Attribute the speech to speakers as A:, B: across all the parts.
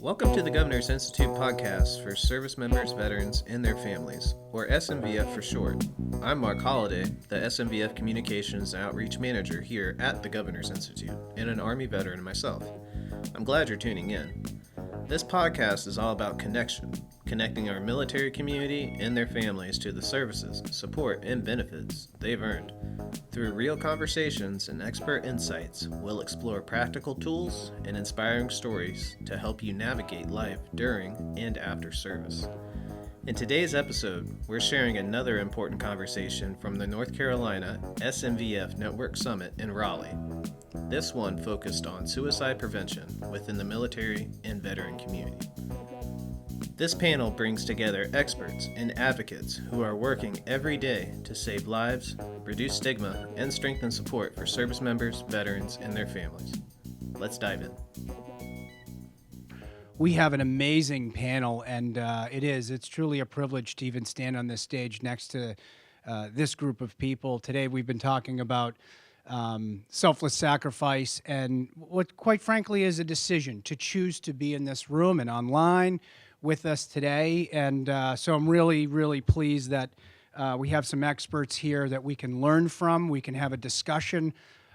A: Welcome to the Governor's Institute podcast for service members, veterans, and their families, or SMVF for short. I'm Mark Holliday, the SMVF Communications and Outreach Manager here at the Governor's Institute, and an Army veteran myself. I'm glad you're tuning in. This podcast is all about connection, connecting our military community and their families to the services, support, and benefits they've earned. Through real conversations and expert insights, we'll explore practical tools and inspiring stories to help you navigate life during and after service. In today's episode, we're sharing another important conversation from the North Carolina SMVF Network Summit in Raleigh. This one focused on suicide prevention within the military and veteran community. This panel brings together experts and advocates who are working every day to save lives, reduce stigma, and strengthen support for service members, veterans, and their families. Let's dive in.
B: We have an amazing panel, and it's truly a privilege to even stand on this stage next to this group of people. Today we've been talking about selfless sacrifice and what quite frankly is a decision to choose to be in this room and online with us today. And so I'm really, really pleased that we have some experts here that we can learn from. We can have a discussion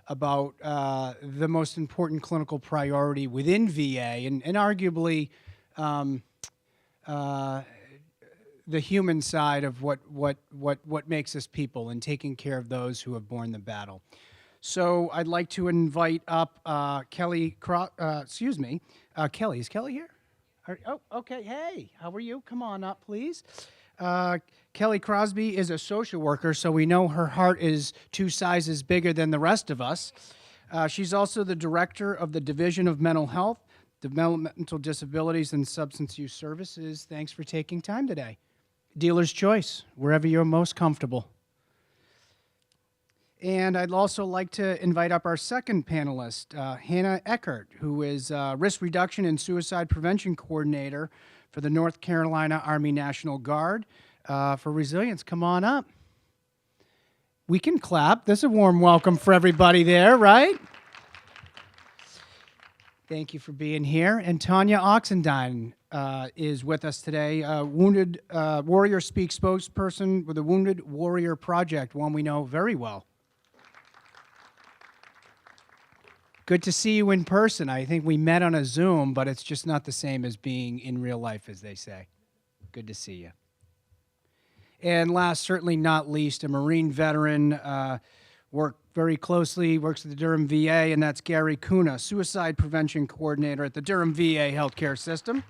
B: about the most important clinical priority within VA and arguably the human side of what makes us people and taking care of those who have borne the battle. So I'd like to invite up Kelly. Kelly, is Kelly here? Oh, okay. Hey, how are you? Come on up, please. Kelly Crosby is a social worker, so we know her heart is 2 sizes bigger than the rest of us. She's also the director of the Division of Mental Health, Developmental Disabilities, and Substance Use Services. Thanks for taking time today. Dealer's choice, wherever you're most comfortable. And I'd also like to invite up our second panelist, Hannah Eckert, who is Risk Reduction and Suicide Prevention Coordinator for the North Carolina Army National Guard. For Resilience, come on up. We can clap. There's a warm welcome for everybody there, right? Thank you for being here. And Tanya Oxendine is with us today, Wounded Warrior Speak spokesperson with the Wounded Warrior Project, one we know very well. Good to see you in person. I think we met on a Zoom, but it's just not the same as being in real life, as they say. Good to see you. And last, certainly not least, a Marine veteran, works at the Durham VA, and that's Gary Kuna, Suicide Prevention Coordinator at the Durham VA Healthcare System.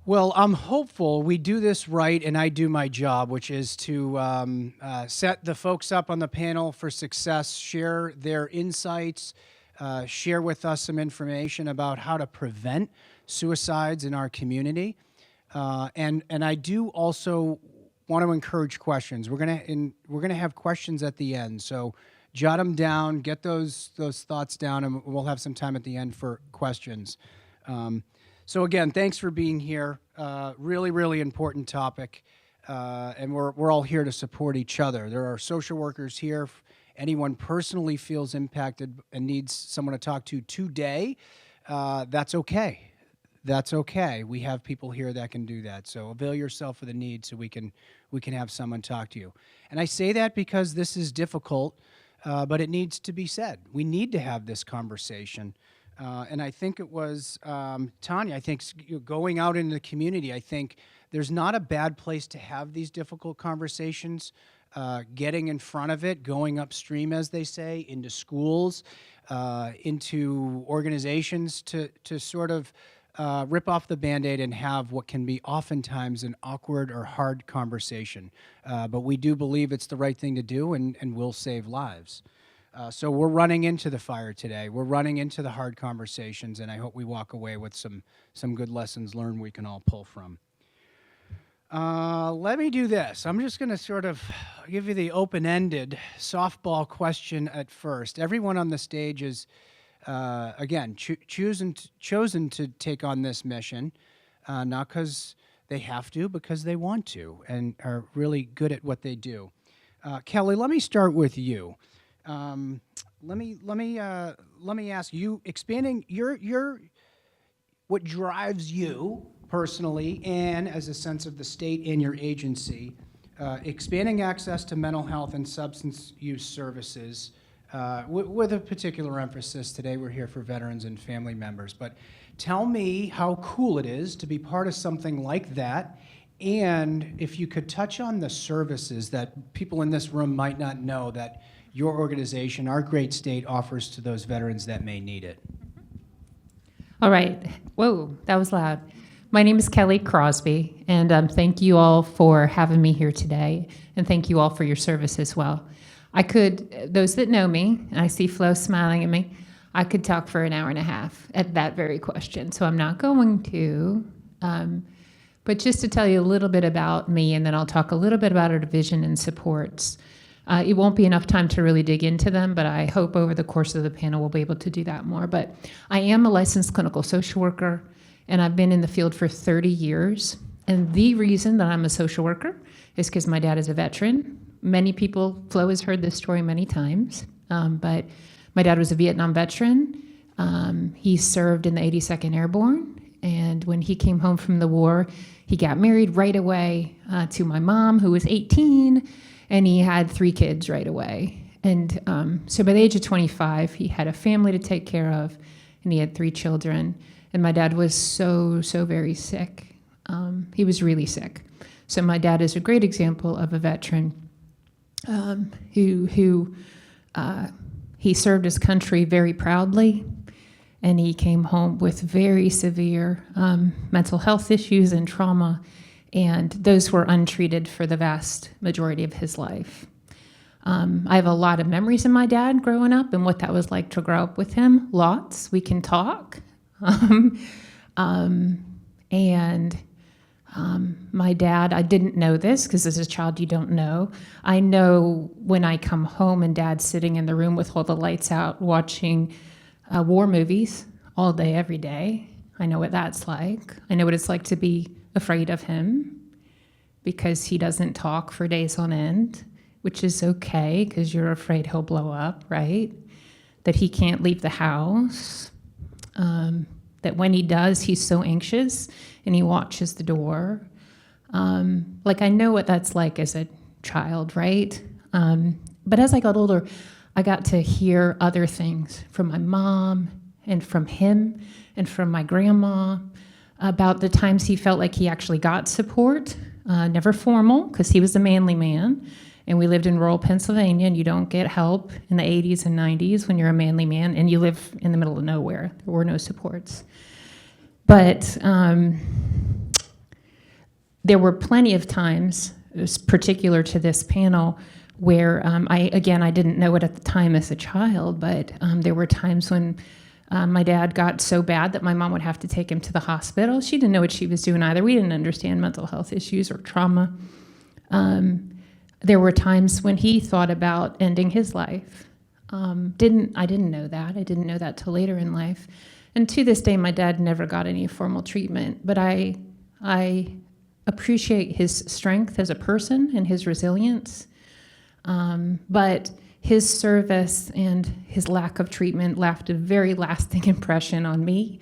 B: Well, I'm hopeful we do this right and I do my job, which is to set the folks up on the panel for success, share their insights, share with us some information about how to prevent suicides in our community. And I do also want to encourage questions. We're gonna have questions at the end, so jot them down, get those thoughts down, and we'll have some time at the end for questions. So again, thanks for being here. Really, really important topic, and we're all here to support each other. There are social workers here. If anyone personally feels impacted and needs someone to talk to today, that's okay. That's okay. We have people here that can do that. So avail yourself of the need so we can have someone talk to you. And I say that because this is difficult, but it needs to be said. We need to have this conversation. And I think it was Tanya, I think going out into the community, I think there's not a bad place to have these difficult conversations, getting in front of it, going upstream, as they say, into schools, into organizations to sort of rip off the Band-Aid and have what can be oftentimes an awkward or hard conversation. But we do believe it's the right thing to do and will save lives. So we're running into the fire today. We're running into the hard conversations, and I hope we walk away with some good lessons learned we can all pull from. Let me do this. I'm just going to sort of give you the open-ended softball question at first. Everyone on the stage is, again, chosen to take on this mission, not because they have to, because they want to and are really good at what they do. Kelly, let me start with you. let me ask you, expanding your what drives you personally and as a sense of the state and your agency, expanding access to mental health and substance use services, with a particular emphasis today. We're here for veterans and family members, but tell me how cool it is to be part of something like that, and if you could touch on the services that people in this room might not know that your organization, our great state, offers to those veterans that may need it.
C: All right. Whoa, that was loud. My name is Kelly Crosby, and thank you all for having me here today, and thank you all for your service as well. Those that know me, and I see Flo smiling at me, I could talk for an hour and a half at that very question, so I'm not going to. But just to tell you a little bit about me, and then I'll talk a little bit about our division and supports. It won't be enough time to really dig into them, but I hope over the course of the panel we'll be able to do that more. But I am a licensed clinical social worker, and I've been in the field for 30 years. And the reason that I'm a social worker is because my dad is a veteran. Many people, Flo has heard this story many times, but my dad was a Vietnam veteran. He served in the 82nd Airborne, and when he came home from the war, he got married right away to my mom, who was 18, and he had 3 kids right away. And so by the age of 25, he had a family to take care of, and he had 3 children. And my dad was so very sick. He was really sick. So my dad is a great example of a veteran who he served his country very proudly, and he came home with very severe mental health issues and trauma, and those were untreated for the vast majority of his life. I have a lot of memories of my dad growing up and what that was like to grow up with him. Lots. We can talk. My dad, I didn't know this because as a child you don't know. I know when I come home and Dad's sitting in the room with all the lights out watching war movies all day, every day. I know what that's like. I know what it's like to be afraid of him because he doesn't talk for days on end, which is okay because you're afraid he'll blow up, right? That he can't leave the house. That when he does, he's so anxious and he watches the door. I know what that's like as a child, right? But as I got older, I got to hear other things from my mom and from him and from my grandma about the times he felt like he actually got support, never formal, because he was a manly man. And we lived in rural Pennsylvania, and you don't get help in the 80s and 90s when you're a manly man, and you live in the middle of nowhere. There were no supports. But there were plenty of times, it was particular to this panel, where I didn't know it at the time as a child, but there were times when my dad got so bad that my mom would have to take him to the hospital. She didn't know what she was doing either. We didn't understand mental health issues or trauma. There were times when he thought about ending his life. I didn't know that. I didn't know that till later in life. And to this day, my dad never got any formal treatment. But I appreciate his strength as a person and his resilience. But his service and his lack of treatment left a very lasting impression on me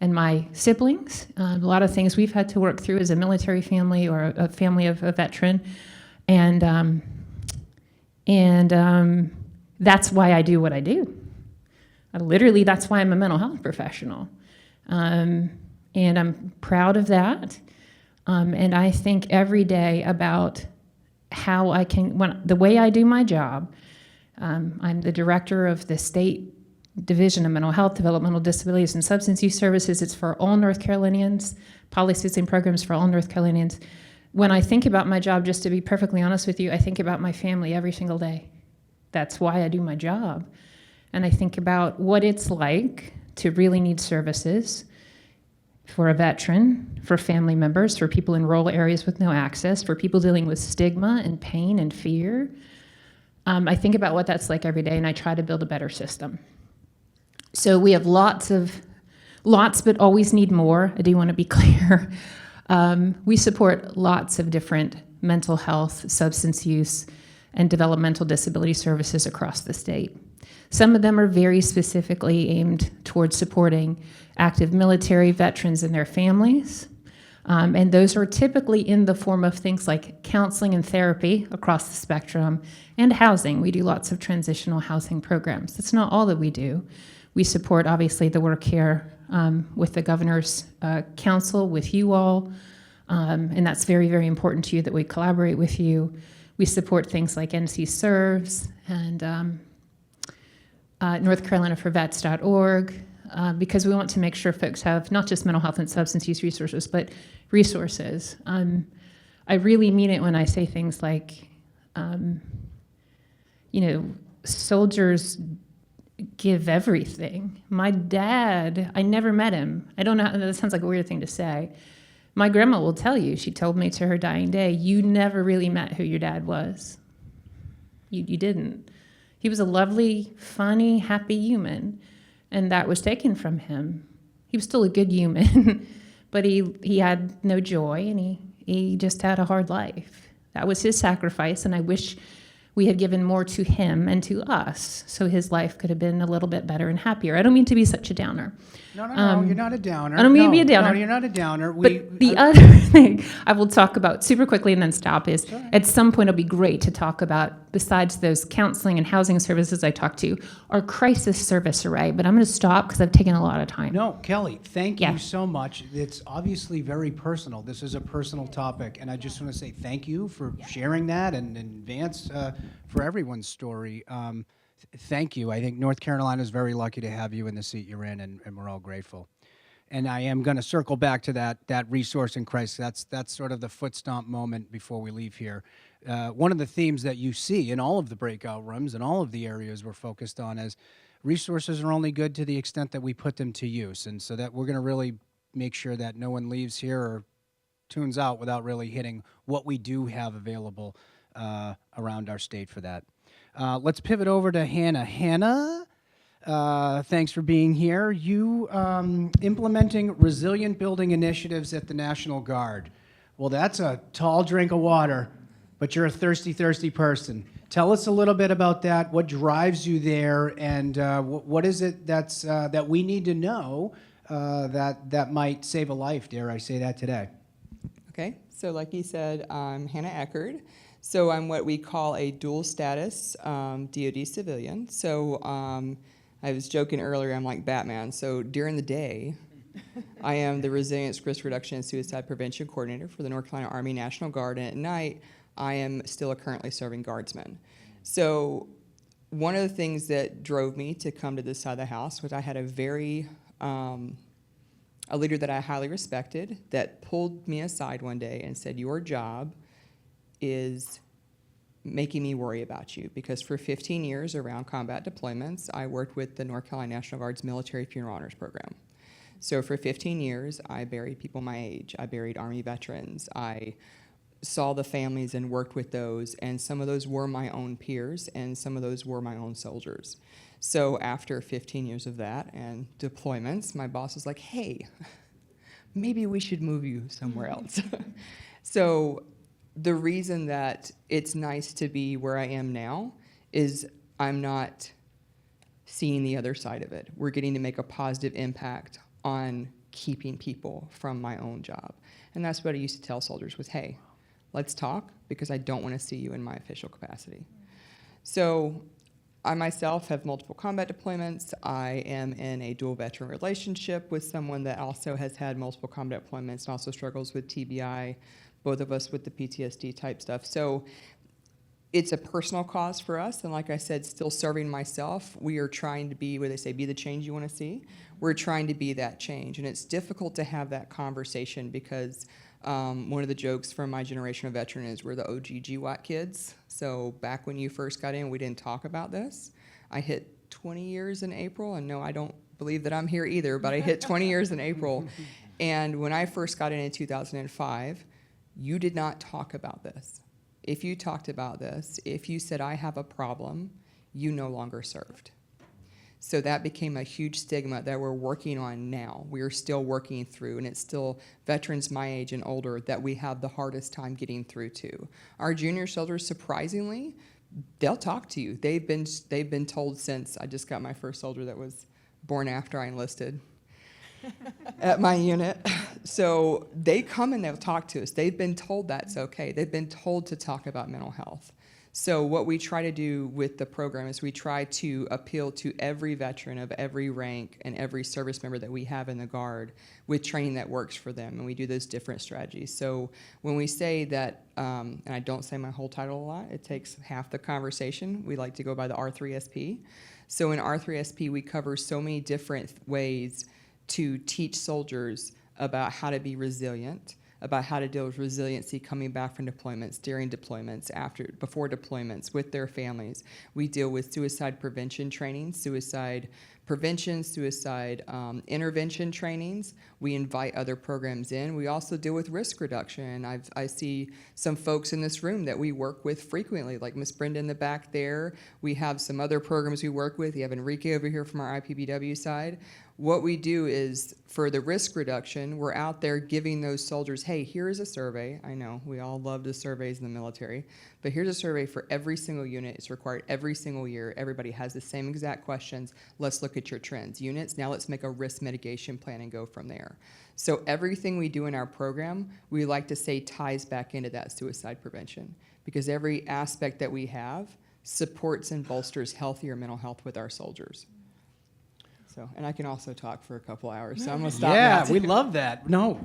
C: and my siblings. A lot of things we've had to work through as a military family or a family of a veteran. And that's why I do what I do. Literally, that's why I'm a mental health professional. And I'm proud of that. And I think every day about how I can, the way I do my job. I'm the director of the state division of mental health, developmental disabilities, and substance use services. It's for all North Carolinians, policies and programs for all North Carolinians. When I think about my job, just to be perfectly honest with you, I think about my family every single day. That's why I do my job. And I think about what it's like to really need services for a veteran, for family members, for people in rural areas with no access, for people dealing with stigma and pain and fear. I think about what that's like every day, and I try to build a better system. So we have lots, but always need more. I do want to be clear. We support lots of different mental health, substance use and developmental disability services across the state. Some of them are very specifically aimed towards supporting active military veterans and their families. And those are typically in the form of things like counseling and therapy across the spectrum, and housing. We do lots of transitional housing programs. That's not all that we do. We support, obviously, the work here with the Governor's Council, with you all, and that's very, very important to you that we collaborate with you. We support things like NC Serves and NorthCarolinaForVets.org, because we want to make sure folks have not just mental health and substance use resources, but resources. I really mean it when I say things like, soldiers give everything. My dad, I never met him. I don't know, that sounds like a weird thing to say. My grandma will tell you, she told me to her dying day, you never really met who your dad was. You didn't. He was a lovely, funny, happy human, and that was taken from him. He was still a good human, but he had no joy, and he just had a hard life. That was his sacrifice, and I wish we had given more to him and to us so his life could have been a little bit better and happier. I don't mean to be such a downer.
B: No, you're not a downer.
C: I don't mean to be a downer.
B: No, you're not a downer.
C: But the other thing I will talk about super quickly and then stop is at some point it'll be great to talk about, besides those counseling and housing services I talked to, our crisis service array. But I'm going to stop because I've taken a lot of time.
B: No, Kelly, thank you so much. It's obviously very personal. This is a personal topic, and I just want to say thank you for sharing that and in advance for everyone's story. Thank you. I think North Carolina is very lucky to have you in the seat you're in, and we're all grateful. And I am going to circle back to that resource in crisis. That's sort of the foot stomp moment before we leave here. One of the themes that you see in all of the breakout rooms and all of the areas we're focused on is resources are only good to the extent that we put them to use. And so that we're going to really make sure that no one leaves here or tunes out without really hitting what we do have available around our state for that. Let's pivot over to Hannah. Hannah, thanks for being here. You implementing resilient building initiatives at the National Guard. Well, that's a tall drink of water, but you're a thirsty, thirsty person. Tell us a little bit about that. What drives you there, and what is it that we need to know that might save a life? Dare I say that today?
D: Okay, so like you said, I'm Hannah Eckerd. So I'm what we call a dual status DoD civilian. So I was joking earlier, I'm like Batman. So during the day, I am the Resilience, Risk Reduction, and Suicide Prevention Coordinator for the North Carolina Army National Guard. And at night, I am still a currently serving guardsman. So one of the things that drove me to come to this side of the house was I had a leader that I highly respected that pulled me aside one day and said, your job is making me worry about you, because for 15 years around combat deployments, I worked with the North Carolina National Guard's Military Funeral Honors Program. So for 15 years, I buried people my age. I buried Army veterans. I saw the families and worked with those, and some of those were my own peers, and some of those were my own soldiers. So after 15 years of that and deployments, my boss was like, hey, maybe we should move you somewhere else. So the reason that it's nice to be where I am now is I'm not seeing the other side of it. We're getting to make a positive impact on keeping people from my own job. And that's what I used to tell soldiers was, hey, let's talk, because I don't want to see you in my official capacity. So I myself have multiple combat deployments. I am in a dual veteran relationship with someone that also has had multiple combat deployments and also struggles with TBI, both of us with the PTSD type stuff. So it's a personal cause for us, and like I said, still serving myself, we are trying to be, where they say, be the change you want to see. We're trying to be that change, and it's difficult to have that conversation because one of the jokes from my generation of veteran is we're the OG GWAT kids. So back when you first got in, we didn't talk about this. I hit 20 years in April, and no, I don't believe that I'm here either, but I hit 20 years in April. And when I first got in 2005, you did not talk about this. If you talked about this, if you said, I have a problem, you no longer served. So that became a huge stigma that we're working on now. We are still working through, and it's still veterans my age and older that we have the hardest time getting through to. Our junior soldiers, surprisingly, they'll talk to you. They've been told since I just got my first soldier that was born after I enlisted at my unit. So they come and they'll talk to us. They've been told that's okay. They've been told to talk about mental health. So what we try to do with the program is we try to appeal to every veteran of every rank and every service member that we have in the Guard with training that works for them, and we do those different strategies. So when we say that, and I don't say my whole title a lot, it takes half the conversation, we like to go by the R3SP. So in R3SP, we cover so many different ways to teach soldiers about how to be resilient, about how to deal with resiliency coming back from deployments, during deployments, before deployments, with their families. We deal with suicide prevention training, suicide prevention, suicide intervention trainings. We invite other programs in. We also deal with risk reduction. I see some folks in this room that we work with frequently, like Miss Brenda in the back there. We have some other programs we work with. You have Enrique over here from our IPBW side. What we do is, for the risk reduction, we're out there giving those soldiers, hey, here's a survey. I know, we all love the surveys in the military, but here's a survey for every single unit. It's required every single year. Everybody has the same exact questions. Let's look at your trends. Units, now let's make a risk mitigation plan and go from there. So everything we do in our program, we like to say ties back into that suicide prevention, because every aspect that we have supports and bolsters healthier mental health with our soldiers. So, and I can also talk for a couple hours, so I'm going to stop now.
B: Yeah, we love that. No,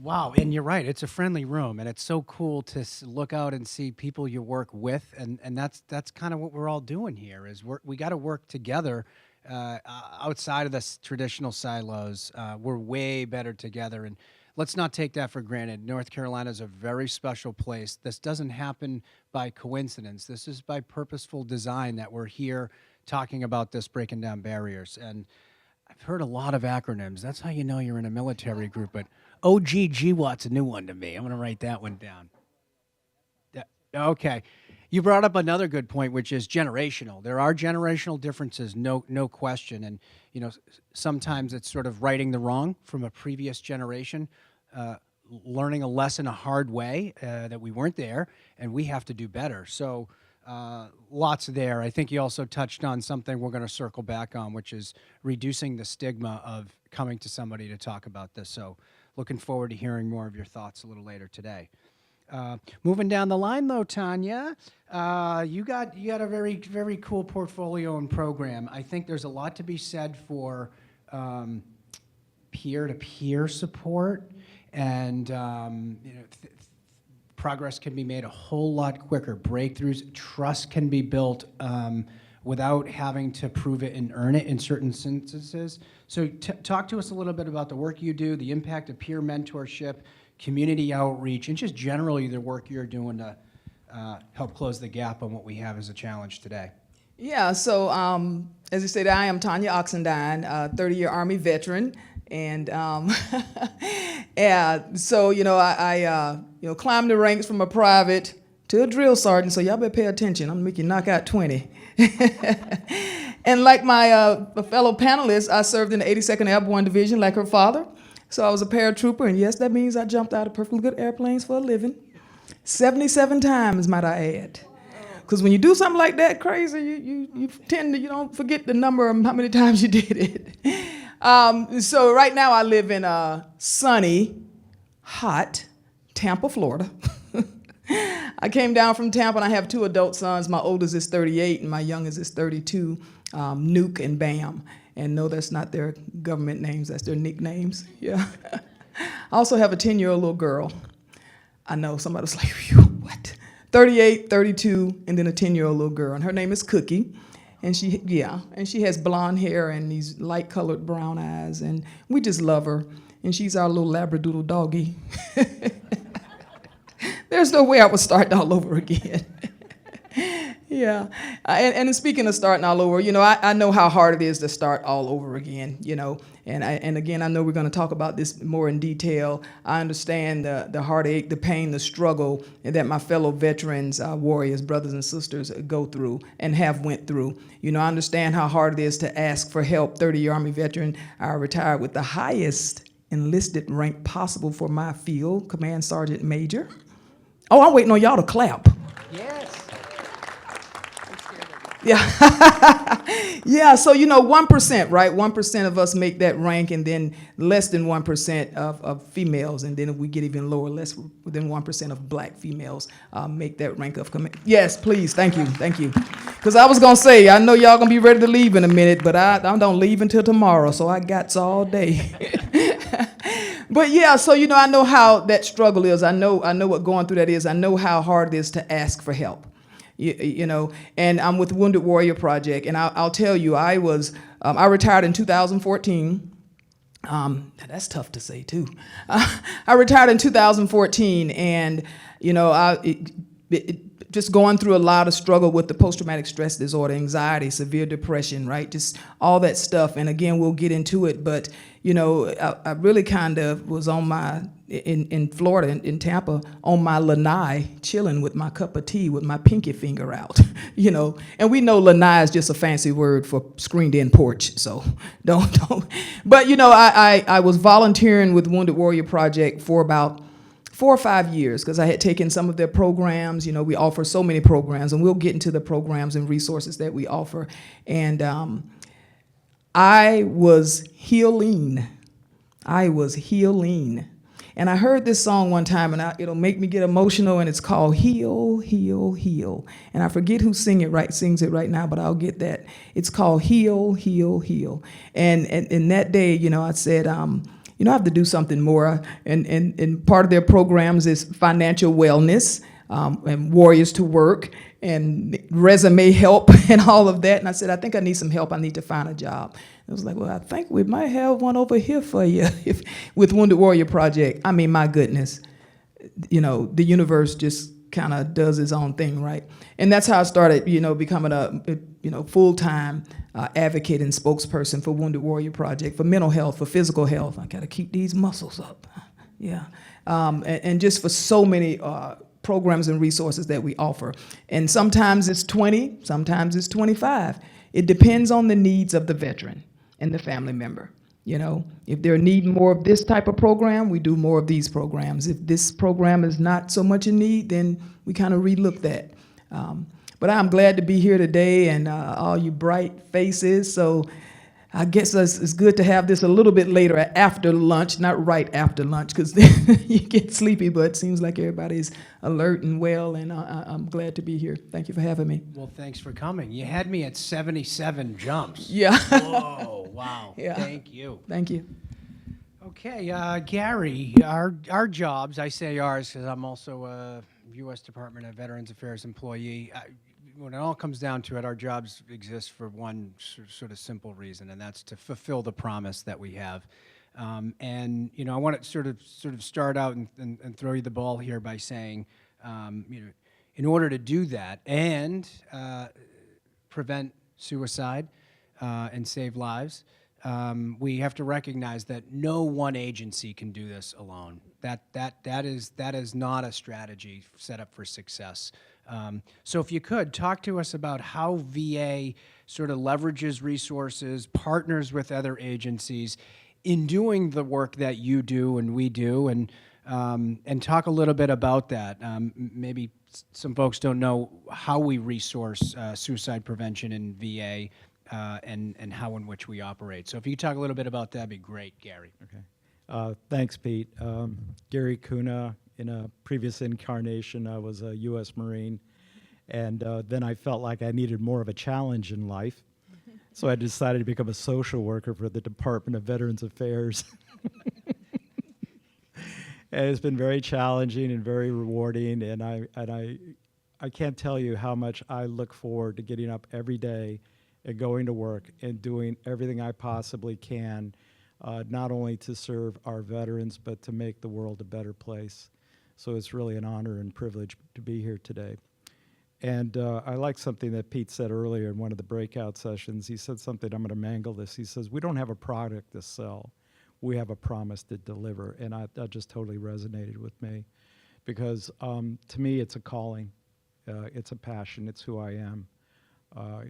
B: wow, and you're right. It's a friendly room, and it's so cool to look out and see people you work with, and that's kind of what we're all doing here. Is we got to work together outside of the traditional silos. We're way better together, and let's not take that for granted. North Carolina is a very special place. This doesn't happen by coincidence. This is by purposeful design that we're here talking about this, breaking down barriers. And I've heard a lot of acronyms. That's how you know you're in a military group. But OGGWAT's a new one to me. I'm going to write that one down. Okay. You brought up another good point, which is generational. There are generational differences, no question. And, you know, sometimes it's sort of righting the wrong from a previous generation, learning a lesson a hard way that we weren't there, and we have to do better. So lots there. I think you also touched on something we're going to circle back on, which is reducing the stigma of coming to somebody to talk about this. So looking forward to hearing more of your thoughts a little later today. Moving down the line, though, Tanya, you got a very, very cool portfolio and program. I think there's a lot to be said for peer-to-peer support, and progress can be made a whole lot quicker. Breakthroughs, trust can be built without having to prove it and earn it in certain instances. So talk to us a little bit about the work you do, the impact of peer mentorship, community outreach, and just generally the work you're doing to help close the gap on what we have as a challenge today.
E: Yeah, so as you said, I am Tanya Oxendine, 30-year Army veteran. And yeah, so, you know, I climbed the ranks from a private to a drill sergeant, so y'all better pay attention. I'm gonna make you knock out 20. And like my fellow panelists, I served in the 82nd Airborne Division like her father. So I was a paratrooper, and yes, that means I jumped out of perfectly good airplanes for a living. 77 times, might I add. Because when you do something like that crazy, you tend to, you don't forget the number of how many times you did it. So right now I live in sunny, hot Tampa, Florida. I came down from Tampa, and I have 2 adult sons. My oldest is 38, and my youngest is 32, Nuke and Bam. And no, that's not their government names, that's their nicknames. Yeah. I also have a 10-year-old little girl. I know, somebody was like, phew, what? 38, 32, and then a 10-year-old little girl. And her name is Cookie. And she has blonde hair and these light-colored brown eyes. And we just love her. And she's our little Labradoodle doggy. There's no way I would start all over again. Yeah, and speaking of starting all over, you know, I know how hard it is to start all over again, you know, and again, I know we're going to talk about this more in detail. I understand the heartache, the pain, the struggle that my fellow veterans, warriors, brothers and sisters go through and have went through. You know, I understand how hard it is to ask for help. 30-year Army veteran, I retired with the highest enlisted rank possible for my field, Command Sergeant Major. Oh, I'm waiting on y'all to clap.
B: Yes.
E: Yeah. Yeah, so 1%, right? 1% of us make that rank, and then less than 1% of females, and then if we get even lower, less than 1% of black females make that rank of command. Yes, please, thank you. Because I was gonna say, I know y'all gonna be ready to leave in a minute, but I don't leave until tomorrow, so I got all day. But yeah, so I know how that struggle is. I know what going through that is. I know how hard it is to ask for help. And I'm with Wounded Warrior Project, and I'll tell you, I retired in 2014. That's tough to say too. I retired in 2014, and just going through a lot of struggle with the post-traumatic stress disorder, anxiety, severe depression, right? Just all that stuff. And again, we'll get into it, but I really kind of was on in Florida, in Tampa, on my lanai, chilling with my cup of tea with my pinky finger out, And we know lanai is just a fancy word for screened-in porch, so don't. But I was volunteering with Wounded Warrior Project for about 4 or 5 years because I had taken some of their programs. We offer so many programs, and we'll get into the programs and resources that we offer. And I was healing. And I heard this song one time, and it'll make me get emotional, and it's called Heal, Heal, Heal. And I forget who sings it right now, but I'll get that. It's called Heal, Heal, Heal. And in that day, I said, I have to do something more. And part of their programs is financial wellness, and Warriors to Work, and resume help, and all of that. And I said, I think I need some help. I need to find a job. It was like, well, I think we might have one over here for you with Wounded Warrior Project. I mean, my goodness, the universe just kind of does its own thing, right? And that's how I started, becoming a full-time advocate and spokesperson for Wounded Warrior Project, for mental health, for physical health. I got to keep these muscles up, yeah. And just for so many programs and resources that we offer. And sometimes it's 20, sometimes it's 25. It depends on the needs of the veteran and the family member. If they're needing more of this type of program, we do more of these programs. If this program is not so much in need, then we kind of relook that. But I'm glad to be here today, and all you bright faces. So I guess it's good to have this a little bit later after lunch, not right after lunch, because then you get sleepy, but it seems like everybody's alert and well, and I'm glad to be here. Thank you for having me.
B: Well, thanks for coming. You had me at 77 jumps.
E: Yeah.
B: Whoa, wow.
E: Yeah.
B: Thank you.
E: Thank you.
B: Okay, Gary, our jobs, I say ours because I'm also a U.S. Department of Veterans Affairs employee. When it all comes down to it, our jobs exist for one sort of simple reason, and that's to fulfill the promise that we have. And I want to sort of start out and throw you the ball here by saying, in order to do that and prevent suicide and save lives, we have to recognize that no one agency can do this alone. That is not a strategy set up for success. So if you could, talk to us about how VA sort of leverages resources, partners with other agencies in doing the work that you do and we do, and talk a little bit about that. Maybe some folks don't know how we resource suicide prevention in VA and how in which we operate. So if you could talk a little bit about that, that'd be great, Gary.
F: Okay. Thanks, Pete. Gary Kuna. In a previous incarnation, I was a U.S. Marine, and then I felt like I needed more of a challenge in life, so I decided to become a social worker for the Department of Veterans Affairs. And it's been very challenging and very rewarding, and I can't tell you how much I look forward to getting up every day and going to work and doing everything I possibly can, not only to serve our veterans, but to make the world a better place. So it's really an honor and privilege to be here today. And I like something that Pete said earlier in one of the breakout sessions. He said something, I'm going to mangle this. He says, we don't have a product to sell. We have a promise to deliver. And that just totally resonated with me because to me, it's a calling. It's a passion. It's who I am.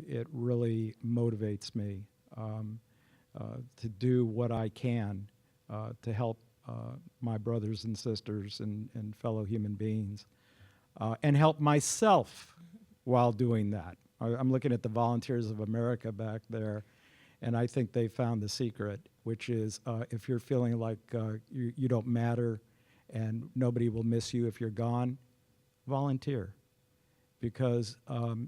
F: It really motivates me to do what I can to help my brothers and sisters and fellow human beings, and help myself while doing that. I'm looking at the Volunteers of America back there, and I think they found the secret, which is if you're feeling like you don't matter and nobody will miss you if you're gone, volunteer. Because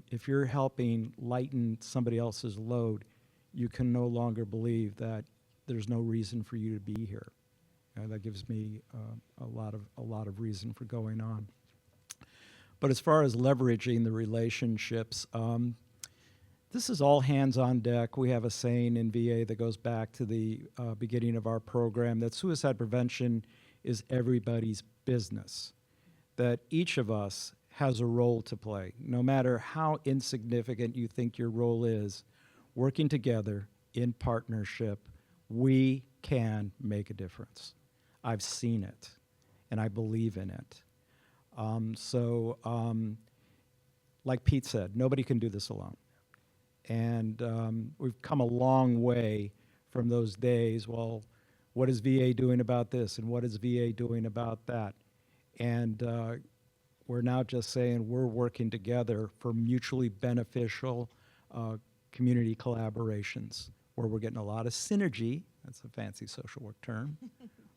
F: if you're helping lighten somebody else's load, you can no longer believe that there's no reason for you to be here. That gives me a lot of reason for going on. But as far as leveraging the relationships, this is all hands on deck. We have a saying in VA that goes back to the beginning of our program that suicide prevention is everybody's business, that each of us has a role to play. No matter how insignificant you think your role is, working together in partnership, we can make a difference. I've seen it, and I believe in it. Like Pete said, nobody can do this alone. And we've come a long way from those days, well, what is VA doing about this, and what is VA doing about that? And we're now just saying we're working together for mutually beneficial community collaborations, where we're getting a lot of synergy. That's a fancy social work term,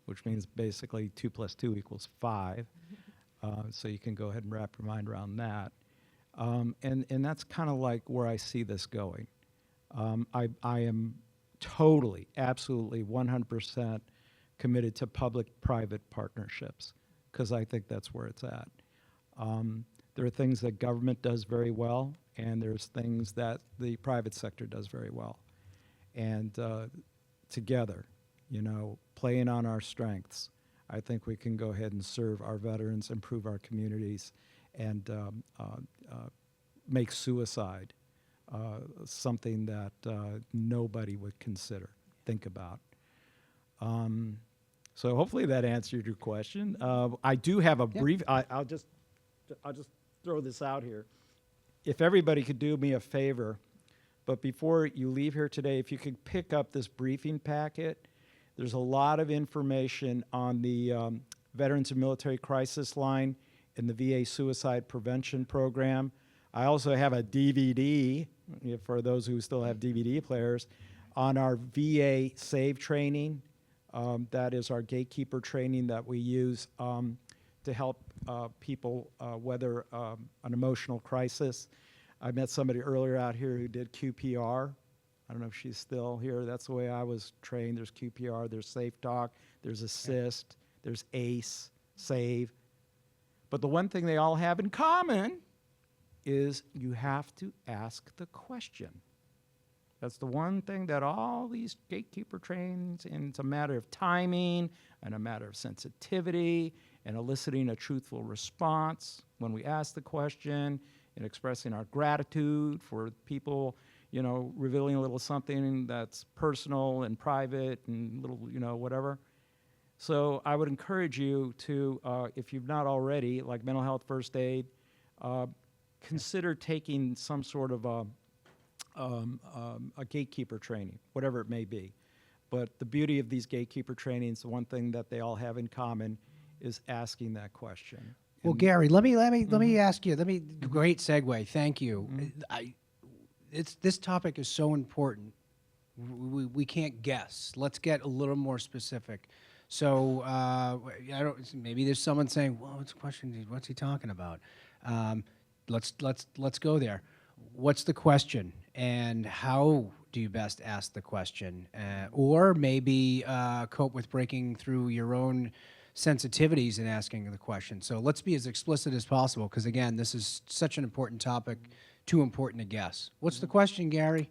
F: which means basically 2 + 2 = 5. So you can go ahead and wrap your mind around that. And that's kind of like where I see this going. I am totally, absolutely, 100% committed to public-private partnerships, because I think that's where it's at. There are things that government does very well, and there's things that the private sector does very well. And together, playing on our strengths, I think we can go ahead and serve our veterans, improve our communities, and make suicide something that nobody would think about. So hopefully that answered your question. I do have a brief. I'll just throw this out here. If everybody could do me a favor, but before you leave here today, if you could pick up this briefing packet. There's a lot of information on the Veterans and Military Crisis Line and the VA Suicide Prevention Program. I also have a DVD, for those who still have DVD players, on our VA SAVE training. That is our gatekeeper training that we use to help people weather an emotional crisis. I met somebody earlier out here who did QPR. I don't know if she's still here. That's the way I was trained. There's QPR, there's Safe Talk, there's Assist, there's ACE, SAVE. But the one thing they all have in common is you have to ask the question. That's the one thing that all these gatekeeper trainings, and it's a matter of timing and a matter of sensitivity and eliciting a truthful response when we ask the question and expressing our gratitude for people, revealing a little something that's personal and private and little, whatever. So I would encourage you to, if you've not already, like mental health first aid, consider taking some sort of a gatekeeper training, whatever it may be. But the beauty of these gatekeeper trainings, the one thing that they all have in common is asking that question.
B: Well, Gary, let me ask you. Great segue. Thank you. This topic is so important. We can't guess. Let's get a little more specific. So maybe there's someone saying, "Well, what's the question? What's he talking about?" Let's go there. What's the question, and how do you best ask the question, or maybe cope with breaking through your own sensitivities and asking the question? So let's be as explicit as possible, because again, this is such an important topic, too important to guess. What's the question, Gary?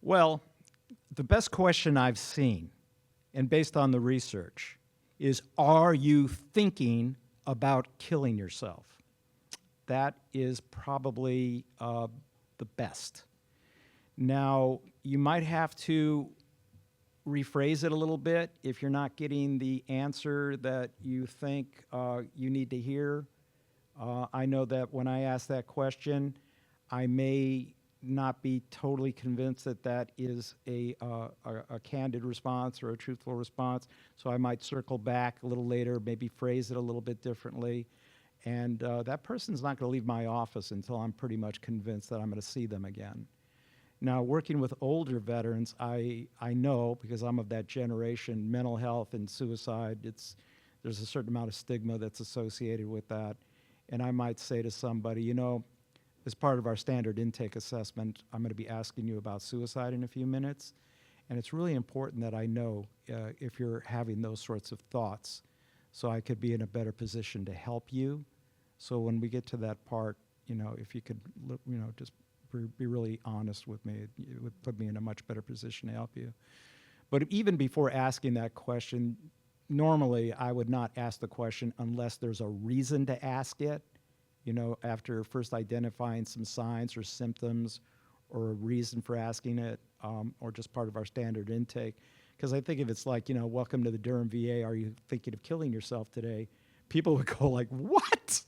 F: Well, the best question I've seen, and based on the research, is, are you thinking about killing yourself? That is probably the best. Now, you might have to rephrase it a little bit if you're not getting the answer that you think you need to hear. I know that when I ask that question, I may not be totally convinced that that is a candid response or a truthful response, so I might circle back a little later, maybe phrase it a little bit differently. And that person's not going to leave my office until I'm pretty much convinced that I'm going to see them again. Now, working with older veterans, I know, because I'm of that generation, mental health and suicide, there's a certain amount of stigma that's associated with that. And I might say to somebody, you know, as part of our standard intake assessment, I'm going to be asking you about suicide in a few minutes. And it's really important that I know if you're having those sorts of thoughts, so I could be in a better position to help you. So when we get to that part, you know, if you could, you know, just be really honest with me, it would put me in a much better position to help you. But even before asking that question, normally I would not ask the question unless there's a reason to ask it, you know, after first identifying some signs or symptoms or a reason for asking it, or just part of our standard intake. Because I think if it's like, you know, welcome to the Durham VA, are you thinking of killing yourself today? People would go like, what?